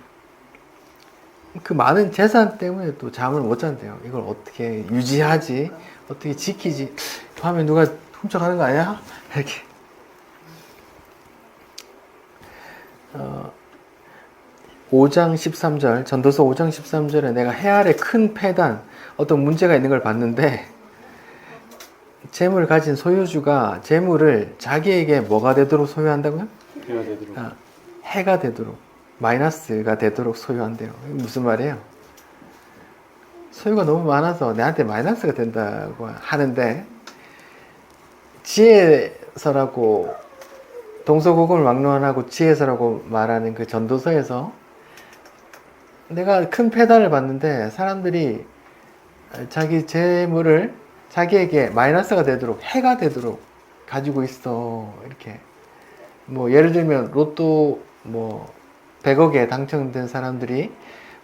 그 많은 재산 때문에 또 잠을 못 잔대요. 이걸 어떻게 유지하지? 어떻게 지키지? 밤에 누가 훔쳐가는 거 아니야? 이렇게. 5장 13절, 전도서 5장 13절에 내가 해 아래 큰 패단, 어떤 문제가 있는 걸 봤는데, 재물을 가진 소유주가 재물을 자기에게 뭐가 되도록 소유한다고요? 해가 되도록. 해가 되도록, 마이너스가 되도록 소유한대요. 이게 무슨 말이에요? 소유가 너무 많아서 내한테 마이너스가 된다고 하는데, 지혜서라고, 동서고금을 막론하고 지혜서라고 말하는 그 전도서에서 내가 큰 패단을 봤는데 사람들이 자기 재물을 자기에게 마이너스가 되도록, 해가 되도록 가지고 있어. 이렇게. 예를 들면 로또 100억에 당첨된 사람들이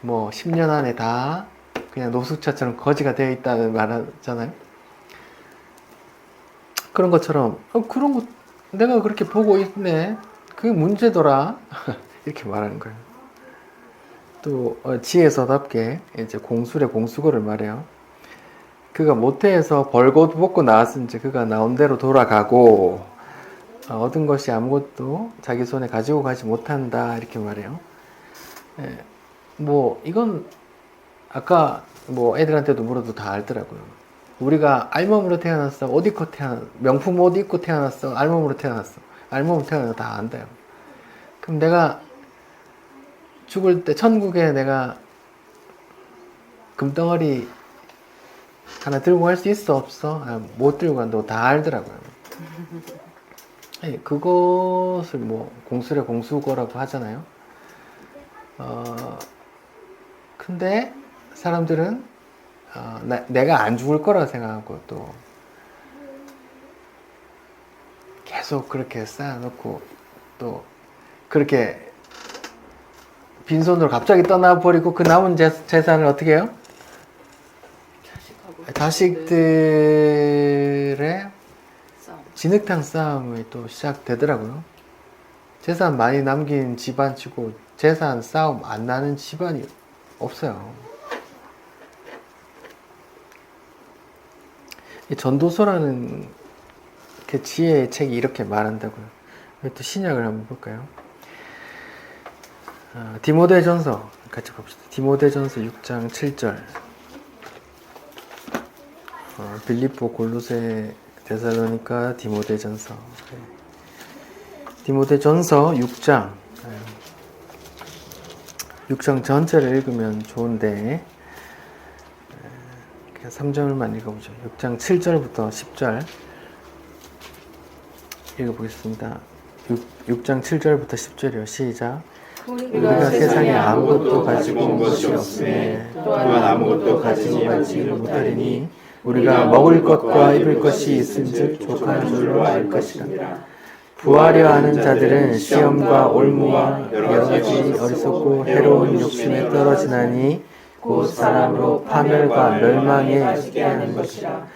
10년 안에 다 그냥 노숙자처럼 거지가 되어 있다는 말 하잖아요. 그런 것처럼 그런 거 내가 그렇게 보고 있네. 그게 문제더라. 이렇게 말하는 거예요. 또 지혜서답게 이제 공술의 공수거를 말해요. 그가 모태에서 벌거벗고 나왔은지 그가 나온 대로 돌아가고 얻은 것이 아무것도 자기 손에 가지고 가지 못한다. 이렇게 말해요. 이건 아까 애들한테도 물어도 다 알더라고요. 우리가 알몸으로 태어났어. 옷 입고 태어났어. 명품 옷 입고 태어났어. 알몸으로 태어났어. 알몸으로 태어나서 다 안다요. 그럼 내가 죽을 때 천국에 내가 금덩어리 하나 들고 갈 수 있어? 없어? 못 들고 간다고 다 알더라고요. 그것을 공술의 공수거라고 하잖아요. 근데 사람들은 내가 안 죽을 거라고 생각하고 또 계속 그렇게 쌓아놓고 또 그렇게 빈손으로 갑자기 떠나버리고 그 남은 재산을 어떻게 해요? 자식들의 진흙탕 싸움이 또 시작되더라고요. 재산 많이 남긴 집안치고 재산 싸움 안 나는 집안이 없어요. 이 전도서라는 그 지혜의 책이 이렇게 말한다고요. 또 신약을 한번 볼까요? 디모데전서 같이 봅시다. 디모데전서 6장 7절. 빌립보, 골로새, 데살로니가, 디모데전서. 디모데전서 6장. 6장 전체를 읽으면 좋은데 3절만 읽어보죠. 6장 7절부터 10절 읽어보겠습니다. 6장 7절부터 10절이요. 시작. 우리가 세상에 아무것도 가지고 온 것이 없으니 또한 아무것도 가지고 가지를 못하리니 우리가 먹을 것과 입을 것이 있은즉 족한 줄로 알 것이라. 부하려 하는 자들은 시험과 올무와 여러 가지 어리석고 해로운 욕심에 떨어지나니 곧 사람으로 파멸과 멸망에 이르게 하는 것이라.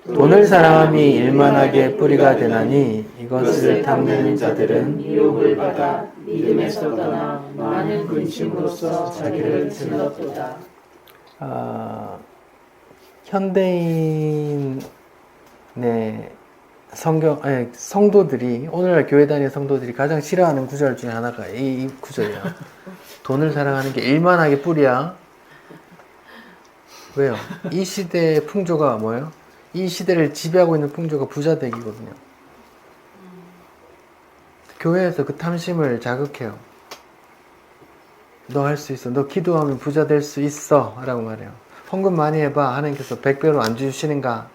돈을 사랑함이 일만하게 뿌리가 되나니 이것을 탐내는 자들은 유혹을 받아 믿음에서 떠나 많은 근심으로써 자기를 질렀도다. 현대인의 성도들이 오늘날 교회 다니는 성도들이 가장 싫어하는 구절 중에 하나가 이 구절이야. 돈을 사랑하는 게 일만하게 뿌리야. 왜요? 이 시대의 풍조가 뭐예요? 이 시대를 지배하고 있는 풍조가 부자되기거든요. 교회에서 그 탐심을 자극해요. 너 할 수 있어. 너 기도하면 부자 될 수 있어. 라고 말해요. 헌금 많이 해봐. 하나님께서 100배로 안 주시는가?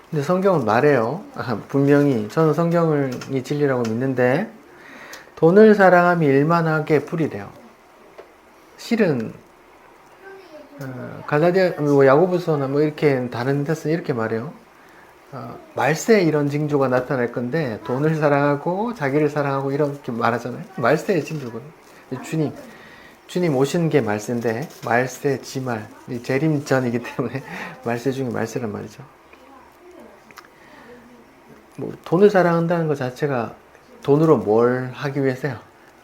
근데 성경은 말해요. 분명히 저는 성경이 진리라고 믿는데 돈을 사랑함이 일만하게 뿌리래요. 실은 갈라디아 야고보서나 이렇게 다른 데서 이렇게 말해요. 말세에 이런 징조가 나타날 건데 돈을 사랑하고 자기를 사랑하고 이렇게 말하잖아요. 말세의 징조거든요. 주님 오시는 게 말세인데 말세 지말 재림 전이기 때문에 말세 중에 말세란 말이죠. 돈을 사랑한다는 것 자체가 돈으로 뭘 하기 위해서요?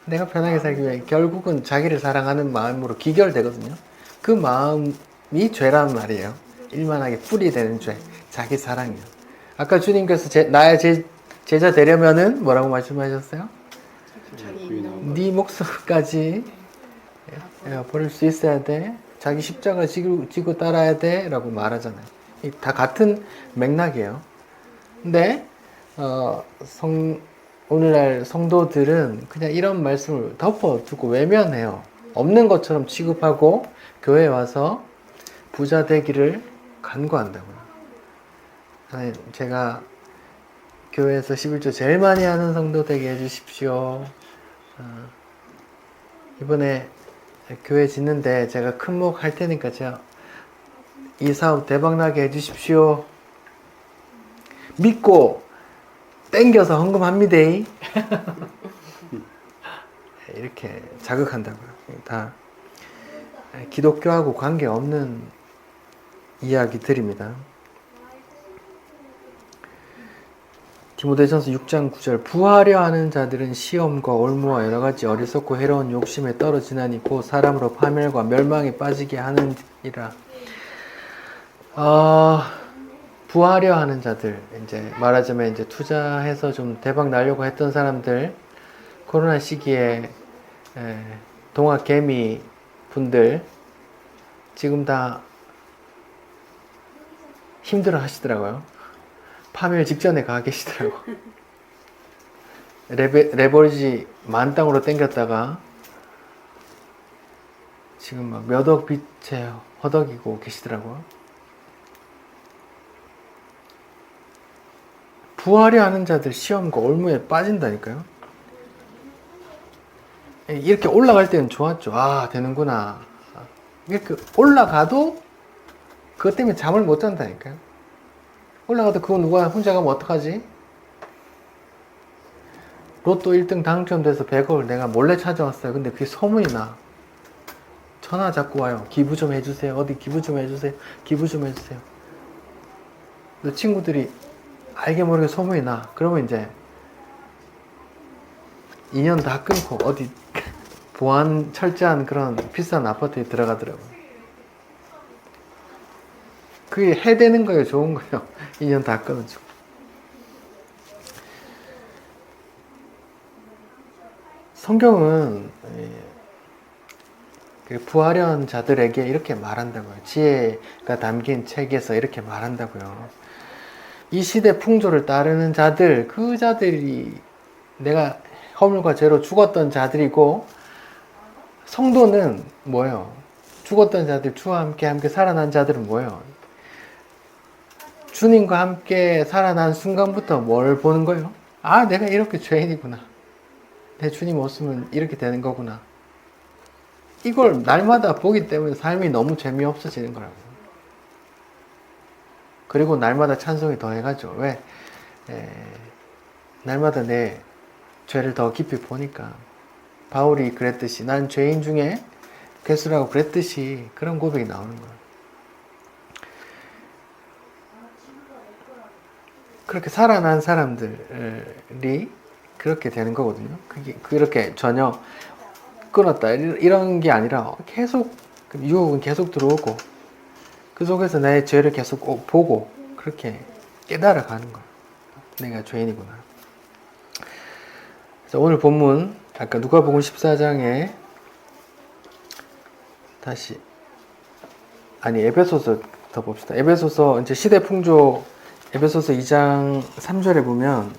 내가 편하게 살기 위해 결국은 자기를 사랑하는 마음으로 기결되거든요. 그 마음이 죄란 말이에요. 일만하게 뿌리 되는 죄, 자기 사랑이요. 아까 주님께서 나의 제자 되려면은 뭐라고 말씀하셨어요? 네 목숨까지 버릴 수 있어야 돼. 자기 십자가 지고 따라야 돼. 라고 말하잖아요. 다 같은 맥락이에요. 근데 오늘날 성도들은 그냥 이런 말씀을 덮어두고 외면해요. 없는 것처럼 취급하고 교회에 와서 부자 되기를 간구한다고요. 하나님, 제가 교회에서 11조 제일 많이 하는 성도 되게 해주십시오. 이번에 교회 짓는데 제가 큰 목 할 테니까 제가 이 사업 대박나게 해주십시오. 믿고 땡겨서 헌금합니다. 이렇게 자극한다고요. 다 기독교하고 관계없는 이야기들입니다. 디모데전서 6장 9절 부하려 하는 자들은 시험과 올무와 여러 가지 어리석고 해로운 욕심에 떨어지나니 곧 사람으로 파멸과 멸망에 빠지게 하느니라. 부하려 하는 자들, 이제 말하자면 이제 투자해서 좀 대박 나려고 했던 사람들, 코로나 시기에 동학 개미 분들 지금 다 힘들어 하시더라고요. 파멸 직전에 가 계시더라고. 레버리지 만땅으로 땡겼다가 지금 막 몇 억 빚에 허덕이고 계시더라고요. 부하려 하는 자들 시험과 올무에 빠진다니까요. 이렇게 올라갈 때는 좋았죠. 아, 되는구나. 이렇게 올라가도 그것 때문에 잠을 못 잔다니까요. 올라가도 그거 누가 혼자 가면 어떡하지? 로또 1등 당첨돼서 100억을 내가 몰래 찾아왔어요. 근데 그게 소문이 나. 전화 자꾸 와요. 기부 좀 해주세요. 어디 기부 좀 해주세요. 기부 좀 해주세요. 근데 친구들이 알게 모르게 소문이 나. 그러면 이제 인연 다 끊고 어디 보안 철저한 그런 비싼 아파트에 들어가더라고요. 그게 해되는 거예요? 좋은 거예요? 인연 다 끊어지고. 성경은 부하려는 자들에게 이렇게 말한다고요. 지혜가 담긴 책에서 이렇게 말한다고요. 이 시대 풍조를 따르는 자들, 그 자들이 내가 허물과 죄로 죽었던 자들이고, 성도는 뭐예요? 죽었던 자들, 주와 함께 살아난 자들은 뭐예요? 주님과 함께 살아난 순간부터 뭘 보는 거예요? 아, 내가 이렇게 죄인이구나. 내 주님 없으면 이렇게 되는 거구나. 이걸 날마다 보기 때문에 삶이 너무 재미없어지는 거라고. 그리고 날마다 찬송이 더해가죠. 왜? 날마다 내 죄를 더 깊이 보니까. 바울이 그랬듯이 난 죄인 중에 괴수라고 그랬듯이 그런 고백이 나오는 거예요. 그렇게 살아난 사람들이 그렇게 되는 거거든요. 그렇게 전혀 끊었다 이런 게 아니라 계속 유혹은 계속 들어오고 그 속에서 내 죄를 계속 보고 그렇게 깨달아 가는 거예요. 내가 죄인이구나. 그래서 오늘 본문 아까 누가복음 14장에 다시 에베소서 더 봅시다. 에베소서 이제 시대 풍조 에베소서 2장 3절에 보면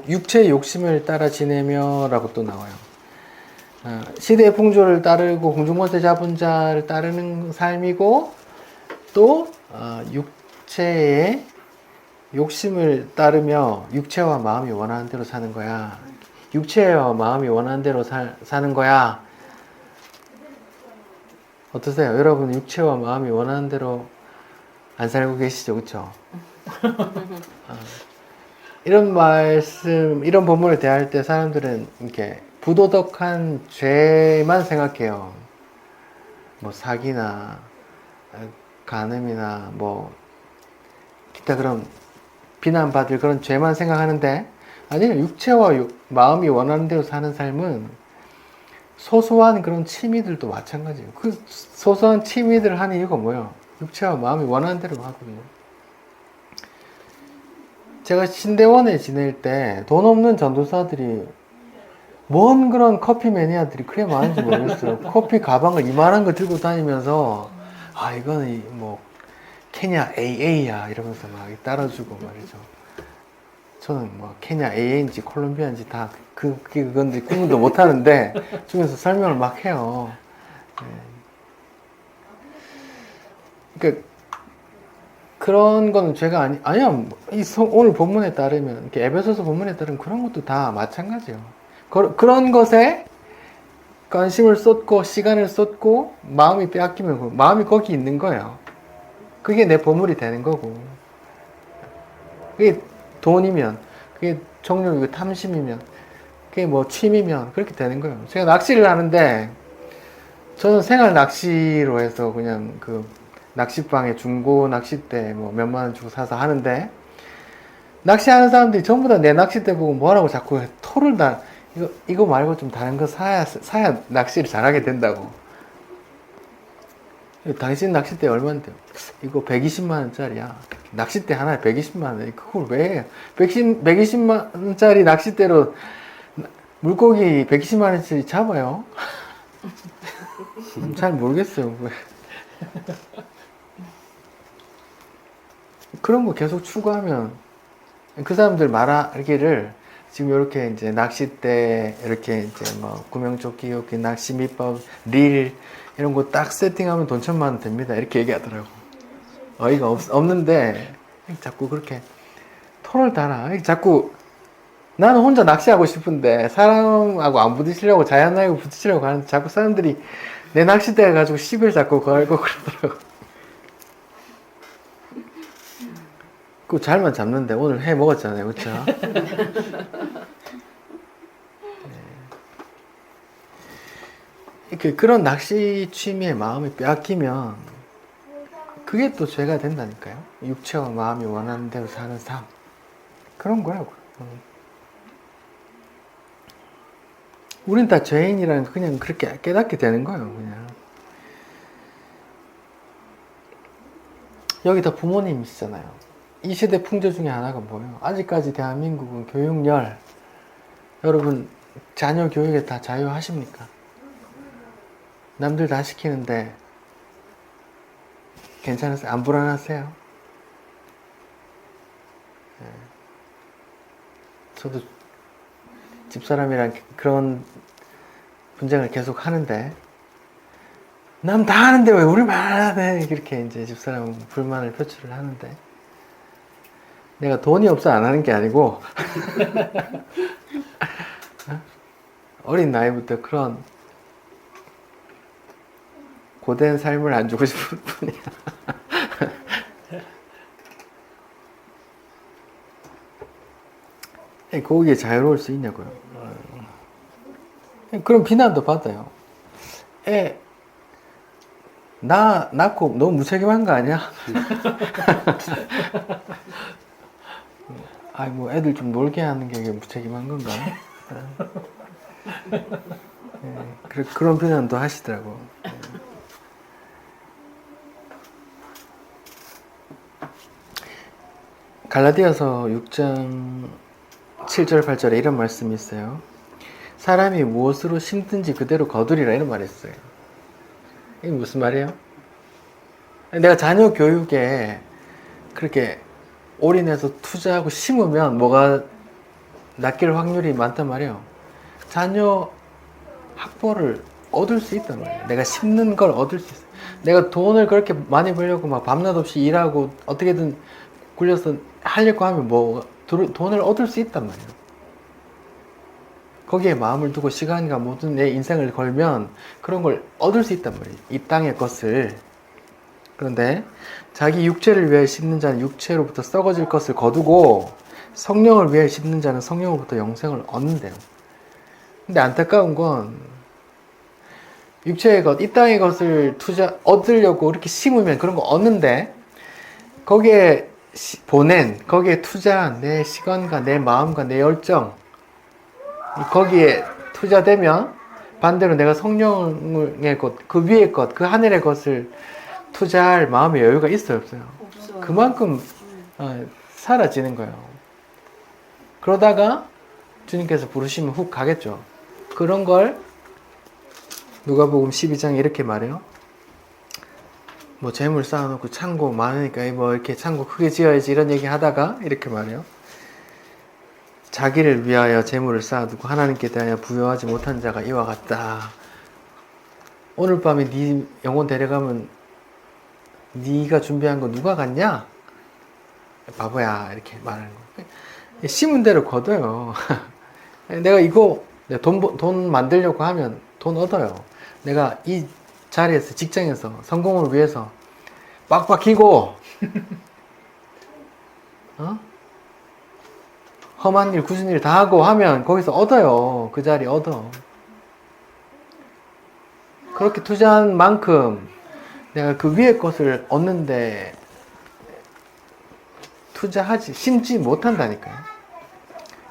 육체의 욕심을 따라 지내며라고 또 나와요. 시대의 풍조를 따르고 공중권세 잡은 자를 따르는 삶이고 또 육체의 욕심을 따르며 육체와 마음이 원하는 대로 사는 거야. 육체와 마음이 원하는 대로 사는 거야. 어떠세요? 여러분 육체와 마음이 원하는 대로 안 살고 계시죠? 그렇죠? 이런 말씀, 이런 본문을 대할 때 사람들은 이렇게 부도덕한 죄만 생각해요. 뭐 사기나 간음이나 뭐 기타 그런 비난받을 그런 죄만 생각하는데 아니요. 육체와 마음이 원하는 대로 사는 삶은 소소한 그런 취미들도 마찬가지예요. 그 소소한 취미들을 하는 이유가 뭐예요? 육체와 마음이 원하는 대로 하거든요. 제가 신대원에 지낼 때 돈 없는 전도사들이 뭔 그런 커피 매니아들이 그래 많은지 모르겠어요. 커피 가방을 이만한 거 들고 다니면서 아 이거는 뭐 케냐 AA야 이러면서 막 따라주고 말이죠. 저는 뭐 케냐 AA인지 콜롬비아인지 다 그건지 구분도 못 하는데 중에서 설명을 막 해요. 그러니까 그런 거는 제가 아니야. 오늘 본문에 따르면 이렇게 에베소서 본문에 따르면 그런 것도 다 마찬가지예요. 그런 것에 관심을 쏟고 시간을 쏟고 마음이 빼앗기면 마음이 거기 있는 거예요. 그게 내 보물이 되는 거고. 그게 돈이면, 그게 정욕이고 탐심이면, 그게 뭐 취미면 그렇게 되는 거예요. 제가 낚시를 하는데 저는 생활 낚시로 해서 그냥 그 낚시방에 중고 낚싯대 뭐 몇만 원 주고 사서 하는데 낚시하는 사람들이 전부 다 내 낚싯대 보고 뭐라고 자꾸 토를 다 이거 말고 좀 다른 거 사야 낚시를 잘하게 된다고. 당신 낚싯대 얼마인데요? 이거 120만 원짜리야. 낚싯대 하나에 120만 원. 그걸 왜 해? 120만 원짜리 낚싯대로 물고기 120만 원짜리 잡아요? 잘 모르겠어요. 그런 거 계속 추구하면 그 사람들 말하기를 지금 이렇게 이제 낚싯대 이렇게 이제 뭐 구명조끼, 이렇게 낚시 밑밥, 릴 이런 거 딱 세팅하면 돈 1,000만 원 됩니다. 이렇게 얘기하더라고. 어이가 없는데 자꾸 그렇게 토를 달아. 자꾸 나는 혼자 낚시하고 싶은데 사람하고 안 부딪히려고 자연하고 부딪히려고 하는데 자꾸 사람들이 내 낚싯대 가지고 시비를 자꾸 걸고 그러더라고. 그 잘만 잡는데 오늘 회 먹었잖아요, 그렇죠? 그런 낚시 취미에 마음이 빼앗기면 그게 또 죄가 된다니까요. 육체와 마음이 원하는 대로 사는 삶. 그런 거야. 우린 다 죄인이라는 거 그냥 그렇게 깨닫게 되는 거예요, 그냥. 여기 다 부모님이시잖아요. 이 시대 풍조 중에 하나가 뭐예요? 아직까지 대한민국은 교육열. 여러분, 자녀 교육에 다 자유하십니까? 남들 다 시키는데 괜찮으세요? 안 불안하세요? 네. 저도 집사람이랑 그런 분쟁을 계속 하는데 남 다 하는데 왜 우리만 안 해? 이렇게 이제 집사람은 불만을 표출을 하는데 내가 돈이 없어 안 하는 게 아니고 어린 나이부터 그런 고된 삶을 안 주고 싶은 뿐이야. 거기에 자유로울 수 있냐고요. 그럼 비난도 받아요. 나 낳고 너무 무책임한 거 아니야? 아이 뭐 애들 좀 놀게 하는 게 무책임한 건가? 그런 비난도 하시더라고. 갈라디아서 6장 7절 8절에 이런 말씀이 있어요. 사람이 무엇으로 심든지 그대로 거두리라 이런 말이 있어요. 이게 무슨 말이에요? 내가 자녀 교육에 그렇게 올인해서 투자하고 심으면 뭐가 낚일 확률이 많단 말이에요. 자녀 학벌을 얻을 수 있단 말이에요. 내가 심는 걸 얻을 수 있어요. 내가 돈을 그렇게 많이 벌려고 막 밤낮 없이 일하고 어떻게든 굴려서 하려고 하면 뭐 돈을 얻을 수 있단 말이에요. 거기에 마음을 두고 시간과 모든 내 인생을 걸면 그런 걸 얻을 수 있단 말이에요. 이 땅의 것을. 그런데 자기 육체를 위해 심는 자는 육체로부터 썩어질 것을 거두고 성령을 위해 심는 자는 성령으로부터 영생을 얻는데요. 근데 안타까운 건 육체의 것, 이 땅의 것을 얻으려고 이렇게 심으면 그런 거 얻는데 거기에 거기에 투자한 내 시간과 내 마음과 내 열정 거기에 투자되면 반대로 내가 성령의 것, 그 위의 것, 그 하늘의 것을 투자할 마음의 여유가 있어요, 없어요? 없어요. 그만큼 사라지는 거예요. 그러다가 주님께서 부르시면 훅 가겠죠. 그런 걸 누가복음 12장에 이렇게 말해요. 뭐 재물 쌓아놓고 창고 많으니까 뭐 이렇게 창고 크게 지어야지 이런 얘기 하다가 이렇게 말해요. 자기를 위하여 재물을 쌓아두고 하나님께 대하여 부여하지 못한 자가 이와 같다. 오늘 밤에 네 영혼 데려가면 네가 준비한 거 누가 갖냐? 바보야 이렇게 말하는 거예요. 심은 대로 거둬요. 내가 이거 돈 만들려고 하면 돈 얻어요. 내가 이 자리에서 직장에서 성공을 위해서 빡빡 기고 험한 일, 굳은 일 다 하고 하면 거기서 얻어요. 그 자리 얻어. 그렇게 투자한 만큼 내가 그 위의 것을 얻는데 심지 못한다니까요.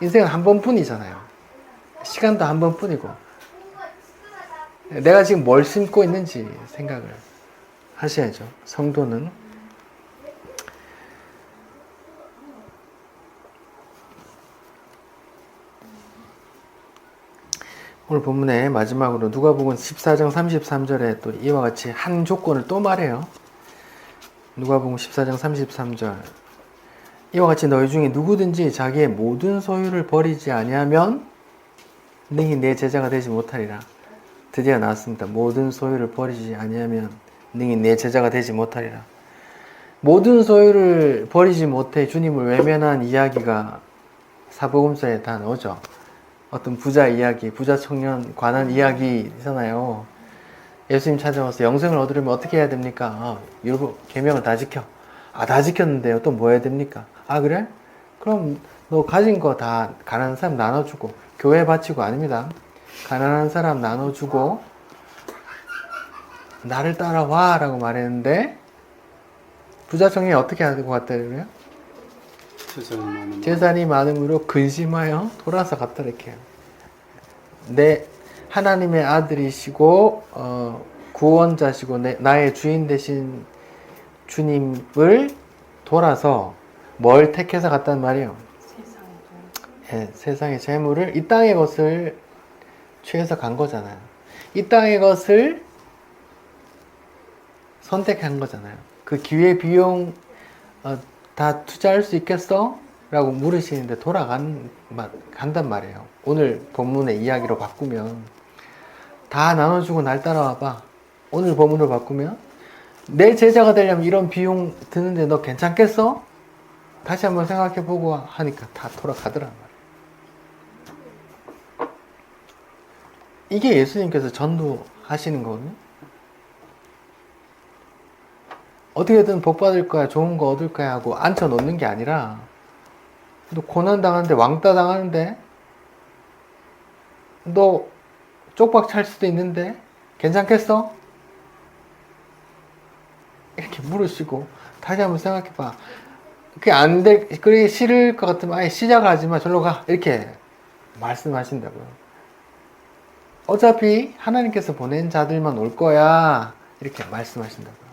인생은 한 번뿐이잖아요. 시간도 한 번뿐이고. 내가 지금 뭘 심고 있는지 생각을 하셔야죠. 성도는. 오늘 본문의 마지막으로 누가복음 14장 33절에 또 이와 같이 한 조건을 또 말해요. 누가복음 14장 33절. 이와 같이 너희 중에 누구든지 자기의 모든 소유를 버리지 아니하면 능히 내 제자가 되지 못하리라. 드디어 나왔습니다. 모든 소유를 버리지 아니하면 능히 내 제자가 되지 못하리라. 모든 소유를 버리지 못해 주님을 외면한 이야기가 사복음서에 다 나오죠. 어떤 부자 이야기, 부자 청년 관한 이야기잖아요. 예수님 찾아와서 영생을 얻으려면 어떻게 해야 됩니까? 여러분 계명을 다 지켜. 다 지켰는데요. 또 뭐 해야 됩니까? 그래? 그럼 너 가진 거 다 가난한 사람 나눠주고 교회 바치고 아닙니다. 가난한 사람 나눠주고 나를 따라와 라고 말했는데 부자 청년이 어떻게 하고 갔다고요? 재산이 많음으로 근심하여 돌아서 갔다 이렇게. 하나님의 아들이시고 구원자시고 나의 주인 되신 주님을 돌아서 뭘 택해서 갔단 말이에요? 세상의 재물을, 이 땅의 것을 취해서 간 거잖아요. 이 땅의 것을 선택한 거잖아요. 그 기회 비용 다 투자할 수 있겠어? 라고 물으시는데 간단 말이에요. 오늘 본문의 이야기로 바꾸면 다 나눠주고 날 따라와봐. 오늘 본문으로 바꾸면 내 제자가 되려면 이런 비용 드는데 너 괜찮겠어? 다시 한번 생각해보고 하니까 다 돌아가더란 말이에요. 이게 예수님께서 전도하시는 거거든요. 어떻게든 복 받을 거야, 좋은 거 얻을 거야 하고 앉혀 놓는 게 아니라, 너 고난 당하는데, 왕따 당하는데, 너 쪽박 찰 수도 있는데 괜찮겠어? 이렇게 물으시고 다시 한번 생각해봐. 그게 싫을 것 같으면 아예 시작을 하지 마, 절로 가, 이렇게 말씀하신다고요. 어차피 하나님께서 보낸 자들만 올 거야, 이렇게 말씀하신다고요.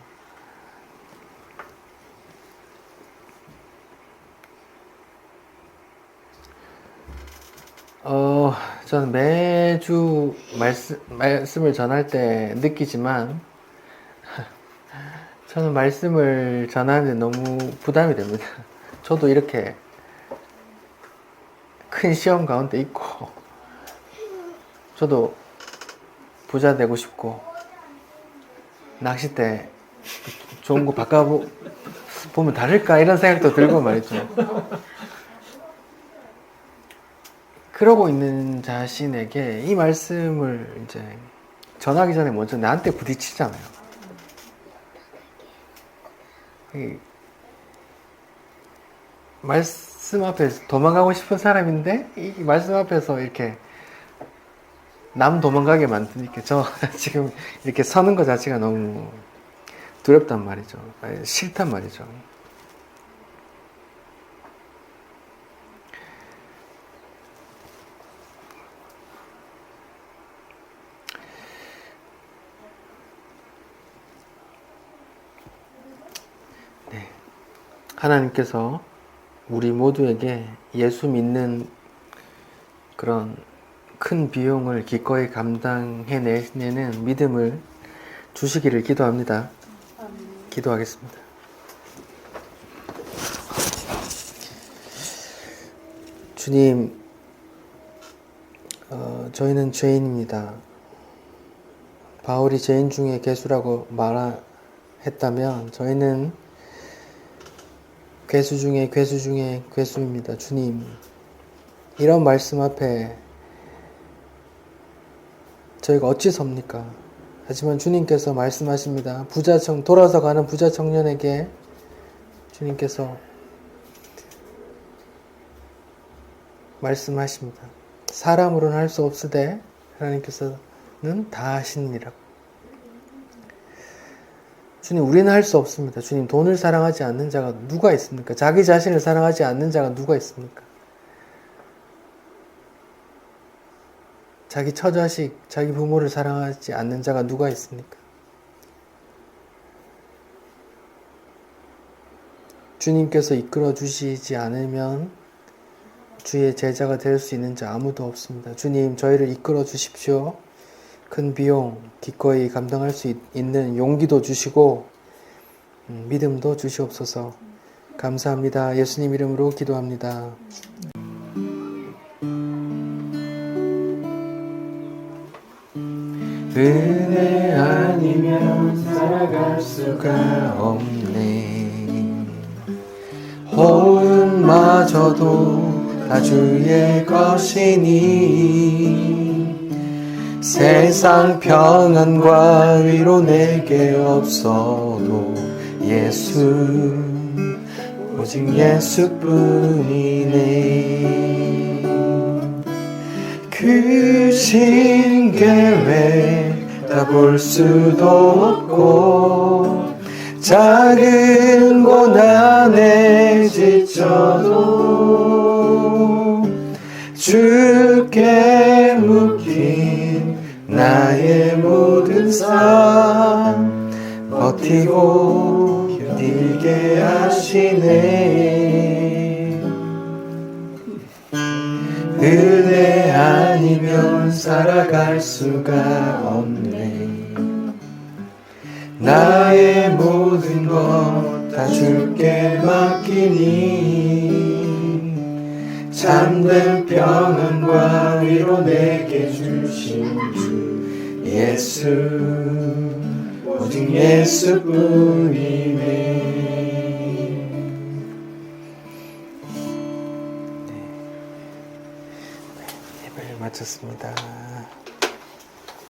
저는 매주 말씀을 전할 때 느끼지만, 저는 말씀을 전하는데 너무 부담이 됩니다. 저도 이렇게 큰 시험 가운데 있고, 저도 부자 되고 싶고, 낚싯대 좋은 거 바꿔보면 다를까, 이런 생각도 들고 말이죠. 그러고 있는 자신에게 이 말씀을 이제 전하기 전에 먼저 나한테 부딪히잖아요. 이 말씀 앞에서 도망가고 싶은 사람인데 이 말씀 앞에서 이렇게 남 도망가게 만드니까 저 지금 이렇게 서는 것 자체가 너무 두렵단 말이죠. 싫단 말이죠. 하나님께서 우리 모두에게 예수 믿는 그런 큰 비용을 기꺼이 감당해내는 믿음을 주시기를 기도합니다. 기도하겠습니다. 주님, 저희는 죄인입니다. 바울이 죄인 중에 괴수라고 말했다면 저희는 괴수 중에 괴수 중에 괴수입니다. 주님, 이런 말씀 앞에 저희가 어찌 섭니까? 하지만 주님께서 말씀하십니다. 돌아서 가는 부자 청년에게 주님께서 말씀하십니다. 사람으로는 할 수 없으되 하나님께서는 다 하시니라고. 주님, 우리는 할 수 없습니다. 주님, 돈을 사랑하지 않는 자가 누가 있습니까? 자기 자신을 사랑하지 않는 자가 누가 있습니까? 자기 처자식, 자기 부모를 사랑하지 않는 자가 누가 있습니까? 주님께서 이끌어 주시지 않으면 주의 제자가 될 수 있는 자 아무도 없습니다. 주님, 저희를 이끌어 주십시오. 큰 비용 기꺼이 감당할 수 있는 용기도 주시고 믿음도 주시옵소서. 감사합니다. 예수님 이름으로 기도합니다. 은혜 아니면 살아갈 수가 없네. 호흡마저도 다 주의 것이니 세상 평안과 위로 내게 없어도 예수 오직 예수뿐이네. 그 신계획 다 볼 수도 없고 작은 고난에 지쳐도 주께 묶인 나의 모든 삶 버티고 견디게 하시네. 은혜 아니면 살아갈 수가 없네. 나의 모든 것 다 주께 맡기니 참된 평안과 위로 내게 주신 주 예수 오직 예수뿐이네. 예배를 마쳤습니다.